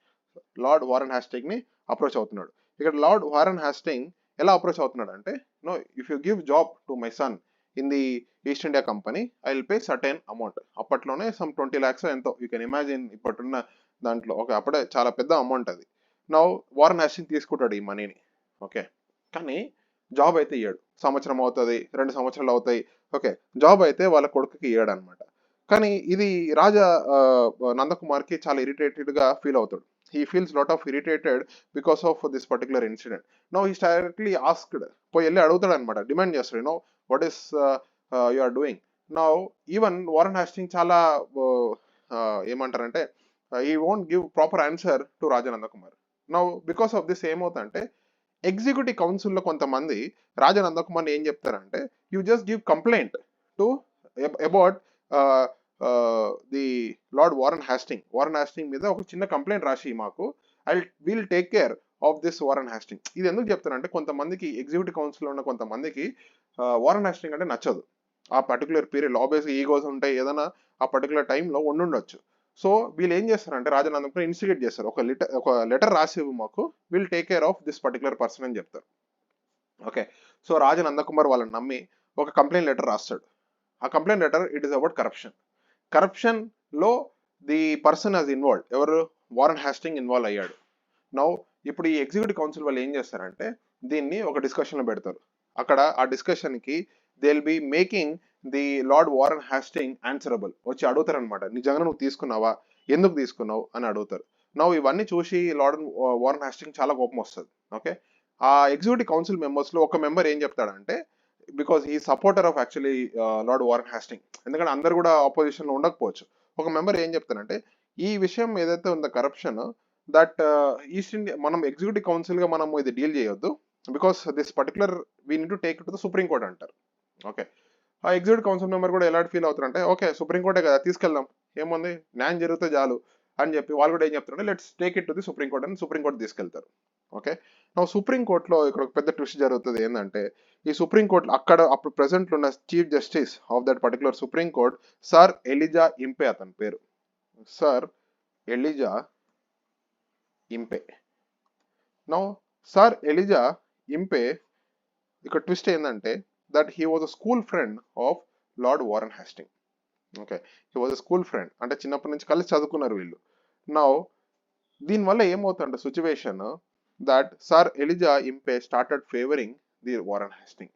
Lord Warren Hasting ని అప్రోచ్ అవుతున్నాడు. ఇక్కడ లార్డ్ వారన్ హ్యాస్టింగ్ ఎలా అప్రోచ్ అవుతున్నాడు అంటే, no if you give job to my son in the East India company I will pay certain amount. అప్పట్లోనే some 20 lakhs ఎంతో, you can imagine ఇప్పటిన్న దాంట్లో ఓకే అప్పుడే చాలా పెద్ద అమౌంట్ అది. నౌ వారన్ హ్యాస్టింగ్ తీసుకుంటాడు ఈ మనీని, ఓకే. కానీ జాబ్ అయితే ఇయ్యాడు, సంవత్సరం అవుతుంది, 2 సంవత్సరాలు అవుతాయి, ఓకే జాబ్ అయితే వాళ్ళ కొడుకుకి ఇయ్యాడు అనమాట. కానీ ఇది రాజా నందకుమార్కి చాలా ఇరిటేటెడ్గా ఫీల్ అవుతాడు. He feels lot of irritated because of this particular incident. No he directly asked, పోయి వెళ్ళి అడుగుతాడు అనమాట, డిమాండ్ చేస్తాడు, no what is you are doing. Now even Warren Hasting చాలా ఏమంటారంటే he won't give proper answer to Raja Nandakumar. Now because of this ఏమవుతుందంటే, executive కౌన్సిల్లో కొంతమంది రాజా నందకుమార్ని ఏం చెప్తారంటే, you just give complaint to about the Lord Warren Hasting మీద ఒక చిన్న కంప్లైంట్ రాసి మాకు, I will take care of this Warren Hasting. ఇది ఎందుకు చెప్తారంటే, కొంతమందికి ఎగ్జిక్యూటివ్ కౌన్సిల్లో ఉన్న కొంతమందికి వారన్ హ్యాస్టింగ్ అంటే నచ్చదు. ఆ పర్టికులర్ పీరియడ్ ఆబ్వియస్గా ఈగోస్ ఉంటాయి, ఏదైనా ఆ పర్టికులర్ టైంలో ఉండుండొచ్చు. సో వీళ్ళు ఏం చేస్తారంటే రాజానందకుమార్ ఇన్స్టిగేట్ చేస్తారు, ఒక లెటర్ రాసి మాకు, will take care of this particular person అని చెప్తారు, ఓకే. సో రాజానందకుమార్ వాళ్ళని నమ్మి ఒక కంప్లైంట్ లెటర్ రాస్తాడు. ఆ complaint letter it is about corruption లో ది పర్సన్ హాజ్ ఇన్వాల్వ్, ఎవరు, వారన్ హ్యాస్టింగ్ ఇన్వాల్వ్ అయ్యాడు. నౌ ఇప్పుడు ఈ ఎగ్జిక్యూటివ్ కౌన్సిల్ వాళ్ళు ఏం చేస్తారంటే దీన్ని ఒక డిస్కషన్లో పెడతారు. అక్కడ ఆ డిస్కషన్కి they will be making the Lord Warren Hasting answerable, వచ్చి అడుగుతారు అనమాట, నిజంగా నువ్వు తీసుకున్నావా, ఎందుకు తీసుకున్నావు అని అడుగుతారు. నవ్వు ఇవన్నీ చూసి లార్డ్ వారన్ హ్యాస్టింగ్ చాలా కోపం వస్తుంది, ఓకే. ఆ ఎగ్జిక్యూటివ్ కౌన్సిల్ మెంబర్స్లో ఒక మెంబర్ ఏం చెప్తాడంటే, because he supporter of actually Lord Warren Hasting, ఎందుకంటే అందరు కూడా ఆపోజిషన్లో ఉండకపోవచ్చు. ఒక మెంబర్ ఏం చెప్తారంటే, ఈ విషయం ఏదైతే ఉందో కరప్షన్, దట్ ఈస్ట్ ఇండియా మనం ఎగ్జిక్యూటివ్ కౌన్సిల్గా మనం ఇది డీల్ చేయొద్దు, because this particular we need to take to the supreme court అంటారు, ఓకే. ఆ ఎగ్జిక్యూటివ్ కౌన్సిల్ మెంబర్ కూడా ఎలాంటి ఫీల్ అవుతారంటే, ఓకే సుప్రీంకోర్టే కదా తీసుకెళ్దాం, ఏముంది న్యాయం జరిగితే చాలు అని చెప్పి వాళ్ళు కూడా ఏం చెప్తారంటే, let's take it to the Supreme Court అని సుప్రీంకోర్టు తీసుకెళ్తారు, ఓకే. నా సుప్రీంకోర్టులో ఇక్కడ ఒక పెద్ద ట్విస్ట్ జరుగుతుంది. ఏంటంటే ఈ సుప్రీంకోర్టు అక్కడ అప్పుడు ప్రెసెంట్ ఉన్న chief justice of that particular supreme court sir Elijah Impey, అతని పేరు sir Elijah Impey. Now sir Elijah Impey ఇక్కడ ట్విస్ట్ ఏంటంటే, that he was a school friend of Lord Warren Hasting, okay. He was a school friend, అంటే చిన్నప్పటి నుంచి కలిసి చదువుకున్నారు వీళ్ళు. నౌ దీనివల్ల ఏమవుతుందంటే situation that sir Elijah Impey started favouring the Warren Hasting.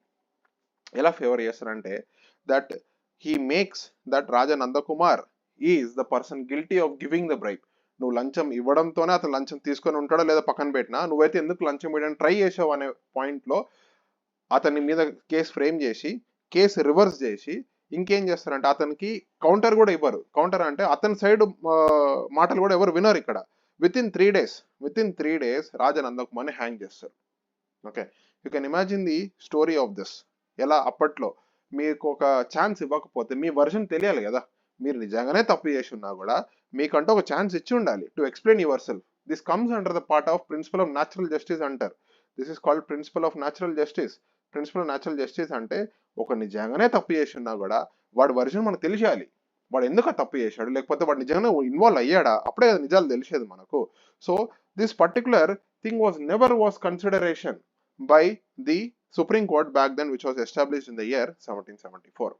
ఎలా ఫేవర్ చేస్తారంటే, that he makes that Raja Nandakumar is the person guilty of giving the bribe. నువ్వు లంచం ఇవ్వడంతోనే అతను లంచం తీసుకొని ఉంటాడో లేదా పక్కన పెట్టినా, నువ్వైతే ఎందుకు లంచం ఇవ్వడానికి ట్రై చేసావు అనే పాయింట్లో అతని మీద కేసు ఫ్రేమ్ చేసి, కేసు రివర్స్ చేసి ఇంకేం చేస్తారంటే అతనికి కౌంటర్ కూడా ఇవ్వరు. కౌంటర్ అంటే అతని సైడ్ మాటలు కూడా ఎవరు వినరు. ఇక్కడ విత్ ఇన్ 3 days రాజా నందకుమార్ని హ్యాంగ్ చేస్తారు, okay. You can imagine the story of this. ఎలా అప్పట్లో మీకు ఒక ఛాన్స్ ఇవ్వకపోతే మీ వర్షన్ తెలియాలి కదా, మీరు నిజంగానే తప్పు చేసి ఉన్నా కూడా మీకంటూ ఒక ఛాన్స్ ఇచ్చి ఉండాలి to explain yourself. This comes under the part of principle of natural justice అంటారు. This is called principle of natural justice. Principle of natural justice అంటే ఒక నిజంగానే తప్పు చేసి ఉన్నా కూడా వాడి వర్షన్ మనకు తెలియాలి, వాడు ఎందుకు తప్పు చేశాడు, లేకపోతే వాడు నిజంగానే ఇన్వాల్వ్ అయ్యాడా, అప్పుడే నిజాలు తెలిసేది మనకు. So this particular thing was consideration by the Supreme Court back then, which was established in the year 1774.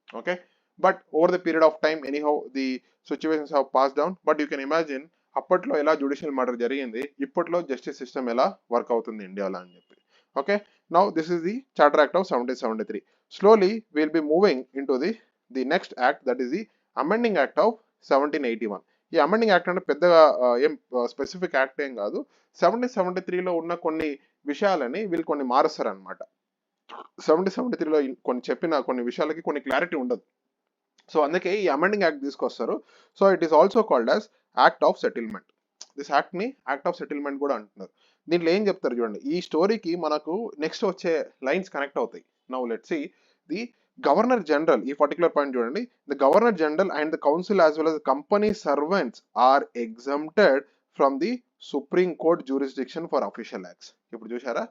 Okay, but over the period of time, anyhow, the situations have passed down. But you can imagine అప్పట్లో ఎలా judicial murder జరిగింది, ఇప్పట్లో justice system ఎలా work అవుతుంది ఇండియాలో అని చెప్పి. Okay, now this is the charter act of 1773. Slowly will be moving in to the next act, that is the amending act of 1781. ఈ అమెండింగ్ యాక్ట్ అంటే పెద్దగా ఏం స్పెసిఫిక్ యాక్ట్ ఏం కాదు. 1773లో ఉన్న కొన్ని విషయాలని వీళ్ళు కొన్ని మారుస్తారు అనమాట. 1773లో కొన్ని చెప్పిన కొన్ని విషయాలకి కొన్ని క్లారిటీ ఉండదు. సో అందుకే ఈ అమెండింగ్ యాక్ట్ తీసుకొస్తారు. So it is also called as act of settlement. This act ని యాక్ట్ ఆఫ్ సెటిల్మెంట్ కూడా అంటున్నారు. దీంట్లో ఏం చెప్తారు చూడండి, ఈ స్టోరీకి మనకు నెక్స్ట్ వచ్చే లైన్స్ కనెక్ట్ అవుతాయి. Now let's see the governor general. ఈ పర్టికులర్ పాయింట్ చూడండి, the governor general and the council as well as company servants are exempted from the supreme court jurisdiction for official acts. ఇప్పుడు చూసారా,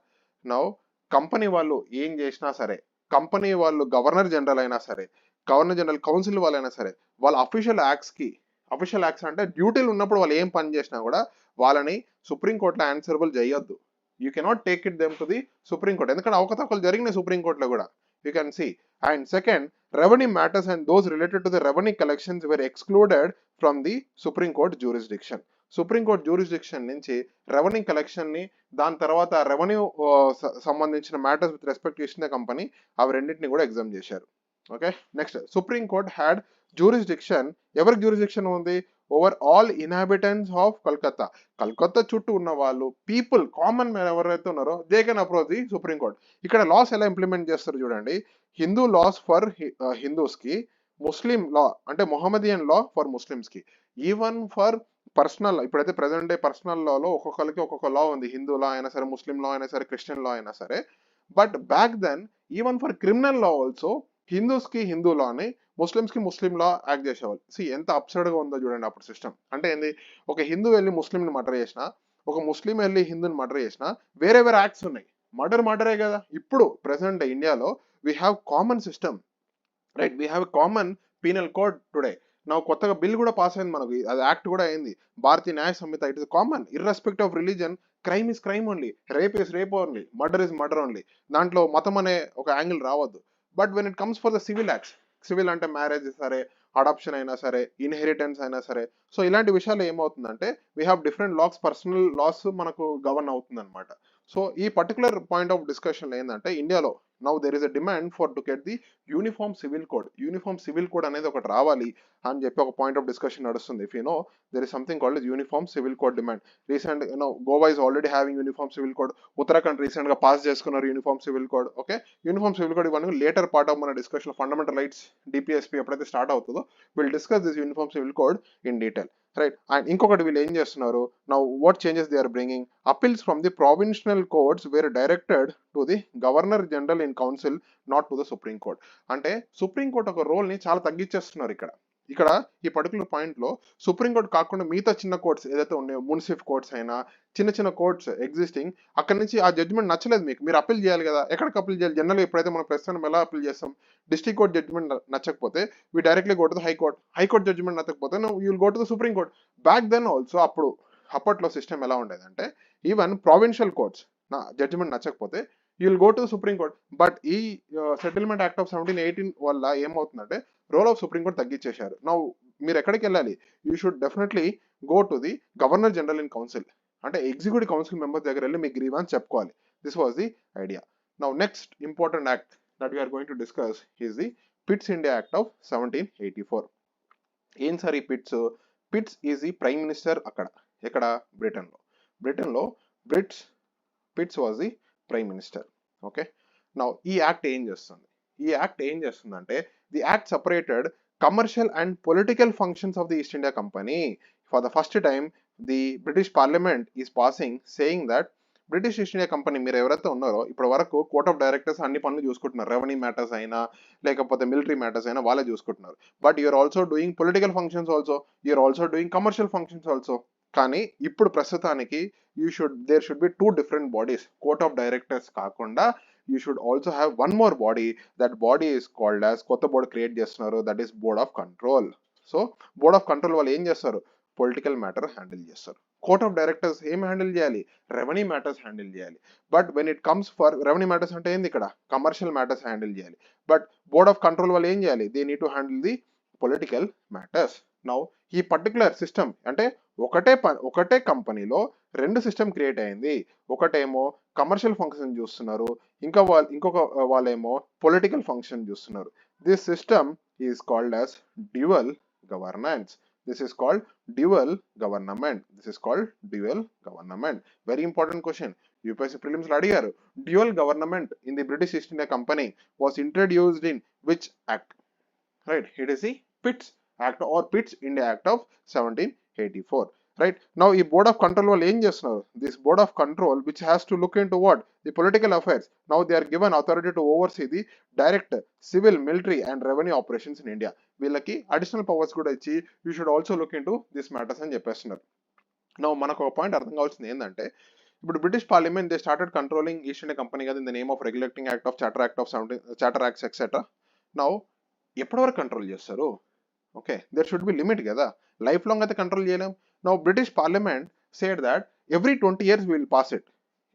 now company వాళ్ళు ఏం చేసినా సరే, company వాళ్ళు governor general అయినా సరే, గవర్నర్ జనరల్ కౌన్సిల్ వాళ్ళైనా సరే, వాళ్ళ అఫీషియల్ యాక్ట్స్ అంటే డ్యూటీలు ఉన్నప్పుడు వాళ్ళు ఏం పని చేసినా కూడా వాళ్ళని సుప్రీంకోర్టులో ఆన్సరబుల్ చేయొద్దు. You cannot take it them to the supreme court, ఎందుకంటే అవకతవకలు జరిగినాయి సుప్రీంకోర్టులో కూడా, you can see. And second, revenue matters and those related to the revenue collections were excluded from the supreme court jurisdiction. Supreme court jurisdiction నుంచి revenue collection ని, దాని తర్వాత revenue సంబంధించిన మ్యాటర్స్ విత్ రెస్పెక్ట్ చేసిన కంపెనీ, అవి రెండింటిని కూడా ఎగ్జామ్ చేశారు. Okay, next, supreme court had jurisdiction. ఎవరికి జ్యూరిస్డిక్షన్ ఉంది? Over all inhabitants of Calcutta. Calcutta చుట్టూ ఉన్న వాళ్ళు, పీపుల్, కామన్ మ్యాన్ ఎవరైతే ఉన్నారో, they can approach the supreme court. ఇక్కడ లాస్ ఎలా ఇంప్లిమెంట్ చేస్తారు చూడండి, హిందూ లాస్ ఫర్ హిందూస్ కి, ముస్లిం లా అంటే మొహమ్మదియన్ లా ఫర్ ముస్లిమ్స్ కి, ఈవెన్ ఫర్ పర్సనల్, ఇప్పుడైతే ప్రెసెంట్ డే పర్సనల్ లాలో ఒక్కొక్కరికి ఒక్కొక్క లా ఉంది, హిందూ లా అయినా సరే, ముస్లిం లా అయినా సరే, క్రిస్టియన్ లా అయినా సరే. But back then even for criminal law also Hindus కి హిందూ లాని, ముస్లిమ్స్ కి ముస్లిం లా యాక్ట్ చేసేవాళ్ళు. సి ఎంత అప్సర్డ్ గా ఉందో చూడండి అప్పుడు సిస్టమ్. అంటే ఏంది, ఒక హిందూ వెళ్ళి ముస్లింని మర్డర్ చేసిన, ఒక ముస్లిం వెళ్ళి హిందూని మర్డర్ చేసిన, వేరే వేరే యాక్ట్స్ ఉన్నాయి. మర్డరే కదా. ఇప్పుడు ప్రెసెంట్ ఇండియాలో we have common system, right? We have common penal code today. నా కొత్తగా బిల్ కూడా పాస్ అయింది మనకు, అది యాక్ట్ కూడా అయింది, Bharatiya Nyaya Sanhita. It is common, irrespective of religion, crime is crime only, rape is rape only, murder is murder only. దాంట్లో మతం అనే ఒక యాంగిల్ రావద్దు. But when it comes for the civil acts, civil అంటే మ్యారేజ్ సరే, అడాప్షన్ అయినా సరే, ఇన్హెరిటెన్స్ అయినా సరే, సో ఇలాంటి విషయాలు ఏమవుతుందంటే we have different laws, personal laws మనకు గవర్న్ అవుతుంది అనమాట. సో ఈ పర్టికులర్ పాయింట్ ఆఫ్ డిస్కషన్ ఏంటంటే, ఇండియాలో now there is a demand for to get the uniform civil code. Uniform civil code అనేది ఒకటి రావాలి అని చెప్పి ఒక పాయింట్ ఆఫ్ డిస్కషన్ నడుస్తుంది. If you know, there is something called uniform civil code demand. Recent Goa is already having uniform civil code, Uttarakhand recent గా pass చేసుకున్నారు uniform civil code. Okay, uniform civil code ఇవన్నీ లేటర్ పార్ట్ ఆఫ్ మన discussion. Fundamental rights DPSP ఎప్పుడైతే start అవుతుందో will discuss this uniform civil code in detail, right? And ఇంకొకటి వీళ్ళు ఏం చేస్తున్నారు, now what changes they are bringing, appeals from the provincial courts were directed to the governor general in council, not to the supreme court. అంటే supreme court ఒక role ని చాలా తగ్గించేస్తున్నారు ఇక్కడ. ఈ పర్టికులర్ పాయింట్ లో సుప్రీం కోర్ట్ కాకుండా మిగతా చిన్న కోర్ట్స్ ఏదైతే ఉన్నాయో, మున్సిఫ్ కోర్ట్స్ అయినా, చిన్న చిన్న కోర్ట్స్ ఎగ్జిస్టింగ్, అక్కడ నుంచి ఆ జడ్జ్మెంట్ నచ్చలేదు మీకు, మీరు అప్పీల్ చేయాలి కదా. ఎక్కడికి అప్పీల్ చేయాలి? జనరల్ ఎప్పుడైతే మనం ప్రస్తుతం ఎలా అప్పీల్ చేస్తాం, డిస్ట్రిక్ట్ కోర్ట్ జడ్జ్మెంట్ నచ్చకపోతే we directly go to the high court, high court judgement నచ్చకపోతే you will go to the supreme court. Back then also అప్పట్లో సిస్టమ్ ఎలా ఉండేదంటే, ఈవెన్ ప్రావిన్షియల్ కోర్ట్స్ నా జడ్జ్మెంట్ నచ్చకపోతే you will go to supreme court. But ఈ settlement act of 1718 వల్ల ఏమవుతుందంటే role of supreme court తగ్గించేశారు. నా మీరు ఎక్కడికి వెళ్ళాలి, you should definitely go to the governor general in council, అంటే ఎగ్జిక్యూటివ్ కౌన్సిల్ మెంబర్స్ దగ్గర వెళ్ళి మీ గ్రీవాన్స్ చెప్పుకోవాలి. This was the idea. Now next important act that we are going to discuss is the Pitts India act of 1784. ఏం sir ఈ Pitts? Pitts is the prime minister ఎక్కడ బ్రిటన్లో Pitts was the prime minister. Okay, now ఈ act ఏం చేస్తుందంటే the act separated commercial and political functions of the East India Company. For the first time the British parliament is passing saying that British East India company, మీరు ఎవరైతే ఉన్నారో ఇప్పటి వరకు court of directors అన్ని పనులు చూసుకుంటున్నారు, రెవెన్యూ మ్యాటర్స్ అయినా లేకపోతే మిలిటరీ మ్యాటర్స్ అయినా వాళ్ళే చూసుకుంటున్నారు. But you're also doing political functions also, you're also doing commercial functions also. కానీ ఇప్పుడు ప్రస్తుతానికి there should be 2 different bodies. Court of directors కాకుండా you should also have 1 more body. That body is called as, కొత్త board create చేస్తున్నారు, that is board of control. So board of control వాళ్ళు ఏం చేస్తారు, political matter handle చేస్తారు. Court of directors ఏం handle చేయాలి, revenue matters handle చేయాలి. But when it comes for revenue matters అంటే ఏంది, ఇక్కడ కమర్షియల్ మ్యాటర్స్ హ్యాండిల్ చేయాలి. బట్ బోర్డ్ ఆఫ్ కంట్రోల్ వాళ్ళు ఏం చేయాలి, they need to handle the political matters. Now ఈ పర్టికులర్ సిస్టమ్ అంటే ఒకటే కంపెనీలో రెండు సిస్టమ్ క్రియేట్ అయింది. ఒకటేమో కమర్షియల్ ఫంక్షన్ చూస్తున్నారు, ఇంకొక వాళ్ళేమో పొలిటికల్ ఫంక్షన్ చూస్తున్నారు. This system is called as dual governance. This is called dual government. This is called dual government. Very important question, UPSC prelims లో అడిగారు. Dual government in the British East India company was introduced in which act? Right, it is the Pitt's Act or Pitt's India Act of 1784. Right, now ఈ board of control వాళ్ళు ఏం చేస్తున్నారు? This board of control which has to look into what? The political affairs. Now they are given authority to oversee the direct civil, military and revenue operations in India. వీళ్ళకి additional powers కూడా ఇచ్చి you should also look into this matters అని చెప్పేస్తున్నారు. Now మనకు ఒక point అర్థం కావాల్సింది ఏంటంటే, ఇప్పుడు British parliament they started controlling East India Company కదా in the name of regulating act of charter acts etcetera. Now ఎప్పటి వరకు కంట్రోల్ చేస్తారు? Okay, there should be limit కదా, లైఫ్ లాంగ్ అయితే కంట్రోల్ చేయలేం. Now British parliament said that every 20 years will pass it.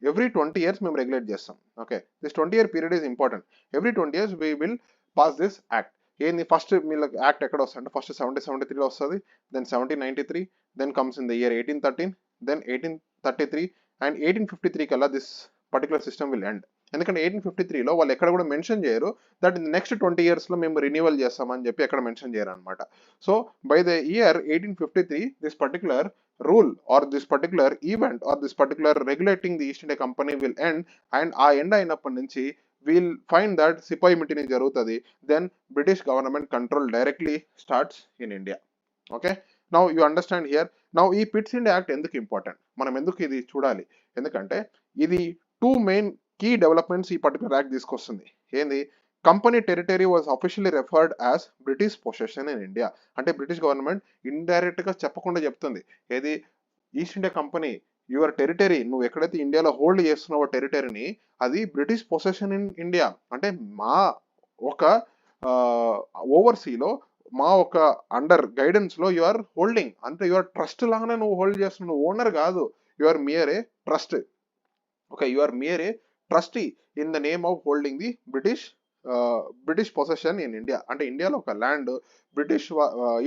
Every 20 years మేము regulate చేస్తాం. Okay, this 20-year period is important. Every 20 years we will pass this act. ఏంది first మీరు act ఎక్కడ వస్తుంది అంటే, first 1773లో వస్తుంది, then 1793, then comes in the year 1813, then 1833 and 1853 కల్లా this particular system will end. ఎందుకంటే 1853లో వాళ్ళు ఎక్కడ కూడా మెన్షన్ చేయరు దట్ ఇన్ నెక్స్ట్ 20 years లో మేము రిన్యూవల్ చేస్తామని చెప్పి ఎక్కడ మెన్షన్ చేయరు అనమాట. So by the year 1853 this particular rule or this particular event or this particular regulating the East India Company will end. And ఆ ఎండ్ అయినప్పటి నుంచి we'll find that sepoy mutiny జరుగుతుంది. Then British government control directly starts in India. Okay, now you understand here. Now ఈ Pitts India act ఎందుకు important, మనం ఎందుకు ఇది చూడాలి? ఎందుకంటే ఇది టూ మెయిన్ కీ డెవలప్మెంట్స్ ఈ పర్టికులర్ యాక్ట్ తీసుకొస్తుంది. ఏంది? Company territory was officially referred as British possession in India. అంటే బ్రిటిష్ గవర్నమెంట్ ఇండైరెక్ట్ గా చెప్పకుండా చెప్తుంది, ఏది east India company your territory, నువ్వు ఎక్కడైతే ఇండియాలో హోల్డ్ చేస్తున్నావో టెరిటరీని, అది బ్రిటిష్ పొసెషన్ ఇన్ ఇండియా. అంటే మా ఒక ఓవర్సీలో మా ఒక అండర్ గైడెన్స్ లో యు ఆర్ హోల్డింగ్, అంటే యువర్ ట్రస్ట్ లాగానే నువ్వు హోల్డ్ చేస్తున్నావు, నువ్వు ఓనర్ కాదు, you are mere a trust. Okay, you are mere a trustee in the name of holding the British possession in India. అంటే ఇండియాలో ఒక land British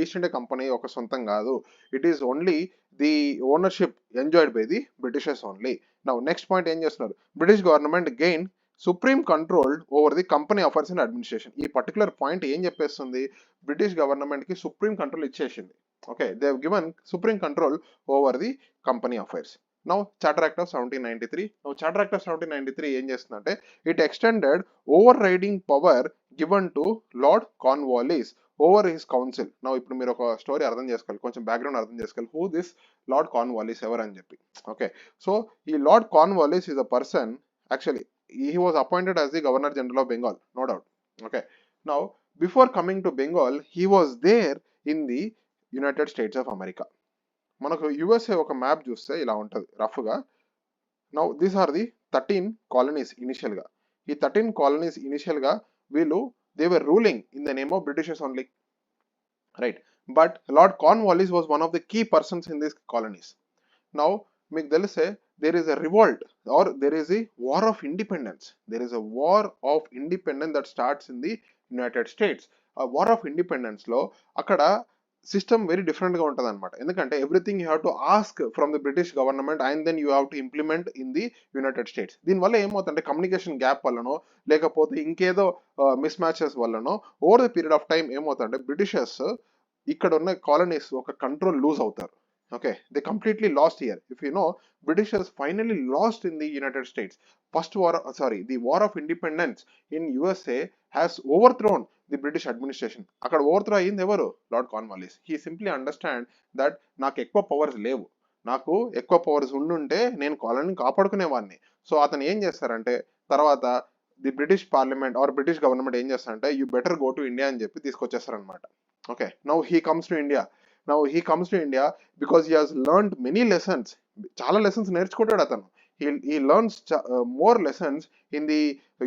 East India Company ఒక సొంతం కాదు, it is only the ownership enjoyed by the Britishers only. Now next point ఏం చేస్తున్నారు? British government gain supreme control over the company affairs and administration. ఈ particular point ఏం చెప్పేస్తుంది? British government కి supreme control ఇచ్చేసింది. Okay, they have given supreme control over the company affairs. Now charter act of 1793. Now charter act of 1793 ఏం చేస్తుందంటే, it extended over riding power given to lord Cornwallis over his council. Now ఇప్పుడు మీరు ఒక story అర్థం చేసుకోవాలి, కొంచెం background అర్థం చేసుకోవాలి, హూ దిస్ లార్డ్ కార్న్వాలిస్ ఎవరు అని చెప్పి. ఓకే, సో ఈ lord Cornwallis is a person, actually he was appointed as the Governor General of Bengal, no doubt. Okay, now before coming to Bengal, he was there in the United States of America. మనకు USA ఒక map చూస్తే ఇలా ఉంటుంది రఫ్గా. Now these are the 13 colonies ఇనిషియల్గా. ఈ 13 colonies ఇనిషియల్గా వీళ్ళు they were ruling in the name of Britishers only, right? But Lord Cornwallis was one of the key persons in these colonies. Now మీకు తెలిసే there is a revolt or there is a war of independence. There is a war of independence that starts in the United States. A war of independence లో అక్కడ system very different గా ఉంటుంది అనమాట. ఎందుకంటే everything you have to ask from the British government and then you have to implement in the United States. దీనివల్ల ఏమవుతుందంటే communication gap వల్లనో లేకపోతే ఇంకేదో మిస్ మ్యాచెస్ వల్లనో over the period of time ఏమవుతుందంటే బ్రిటిషర్స్ ఇక్కడ ఉన్న కాలనీస్ ఒక కంట్రోల్ లూజ్ అవుతారు. Okay, they completely lost here. If you know, Britishers finally lost in the United States. The war of independence in USA has overthrown the British administration. అక్కడ ఓవర్త్రో అయ్యింది ఎవరు? Lord Cornwallis. He simply understand that నాకు ఎక్కువ powers లేవు, నాకు ఎక్కువ powers ఉండుంటే నేను కాలనీని కాపాడుకునేవాడిని. సో అతను ఏం చేస్తారంటే తర్వాత the British parliament or British government ఏం చేస్తారంటే you better go to India అని చెప్పి తీసుకొచ్చేస్తారనమాట. Okay, now he comes to India. Now he comes to India because he has learned many lessons. చాలా lessons నేర్చుకుంటాడు అతను. He learns more lessons in the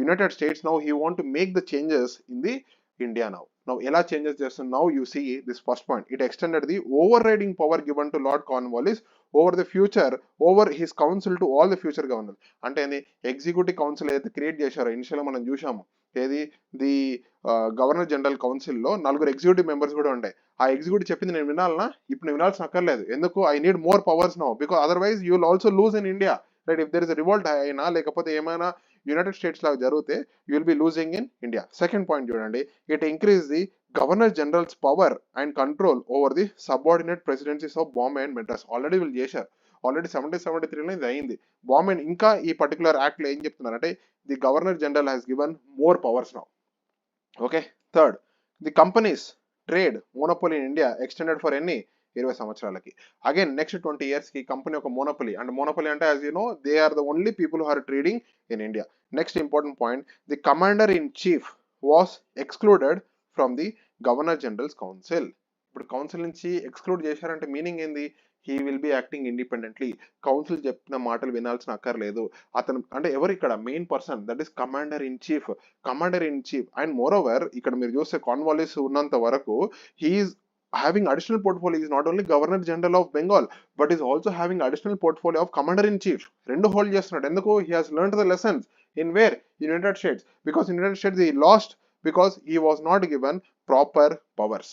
United States. Now he want to make the changes in the India now. Now ఎలా changes చేస్తుంది? Now you see this first point. It extended the overriding power given to Lord Cornwallis over the future, over his council to all the future governors. అంటే executive council ఏదైతే create చేశారో ఇనిషియల్గా మనం చూసాము, ఏది the governor general కౌన్సిల్లో 4 executive members కూడా ఉంటాయి. ఆ ఎగ్జిక్యూటివ్ చెప్పింది నేను వినాలనా, ఇప్పుడు నేను వినాల్సిన అక్కర్లేదు, ఎందుకు, I need more powers now, because otherwise you will also lose in India, right? If there is revolt అయినా లేకపోతే ఏమైనా యునైటెడ్ స్టేట్స్ లాగా జరిగితే you will be losing in India. Second point చూడండి, it increase the governor general's power and control over the subordinate presidencies of Bombay and Madras. Already వీళ్ళు చేశారు, already 73లో ఇది అయింది. బాంబే ఇంకా ఈ పర్టికులర్ యాక్ట్ లో ఏం చెప్తున్నారంటే the governor general has given more powers now. Okay. Third, the company's trade monopoly in India extended for ఎన్ని 20 సంవత్సరాలకి. అగైన్ నెక్స్ట్ 20 years కి కంపెనీ ఒక మోనోపోలీ, అండ్ మోనోపోలీ అంటే as you know they are the only people who are trading in India. Next important point, the commander in chief was excluded from the governor general's council. ఇప్పుడు council నుంచి exclude చేశారంటే meaning ఏంది, he will be acting independently, council చెప్పిన మాటలు వినాల్సిన అక్కర్లేదు. అతను అంటే ఎవరు ఇక్కడ main person, that is commander in chief. Commander in chief and more over ఇక్కడ మీరు చూస్తే కాన్వాలిస్ ఉన్నంత వరకు he's having additional portfolio. Is not only governor general of Bengal but is also having additional portfolio of commander in chief. రెండు hold చేస్తున్నాడు, ఎందుకు, he has learned the lessons in where, in United States, because in United States he lost because he was not given proper powers.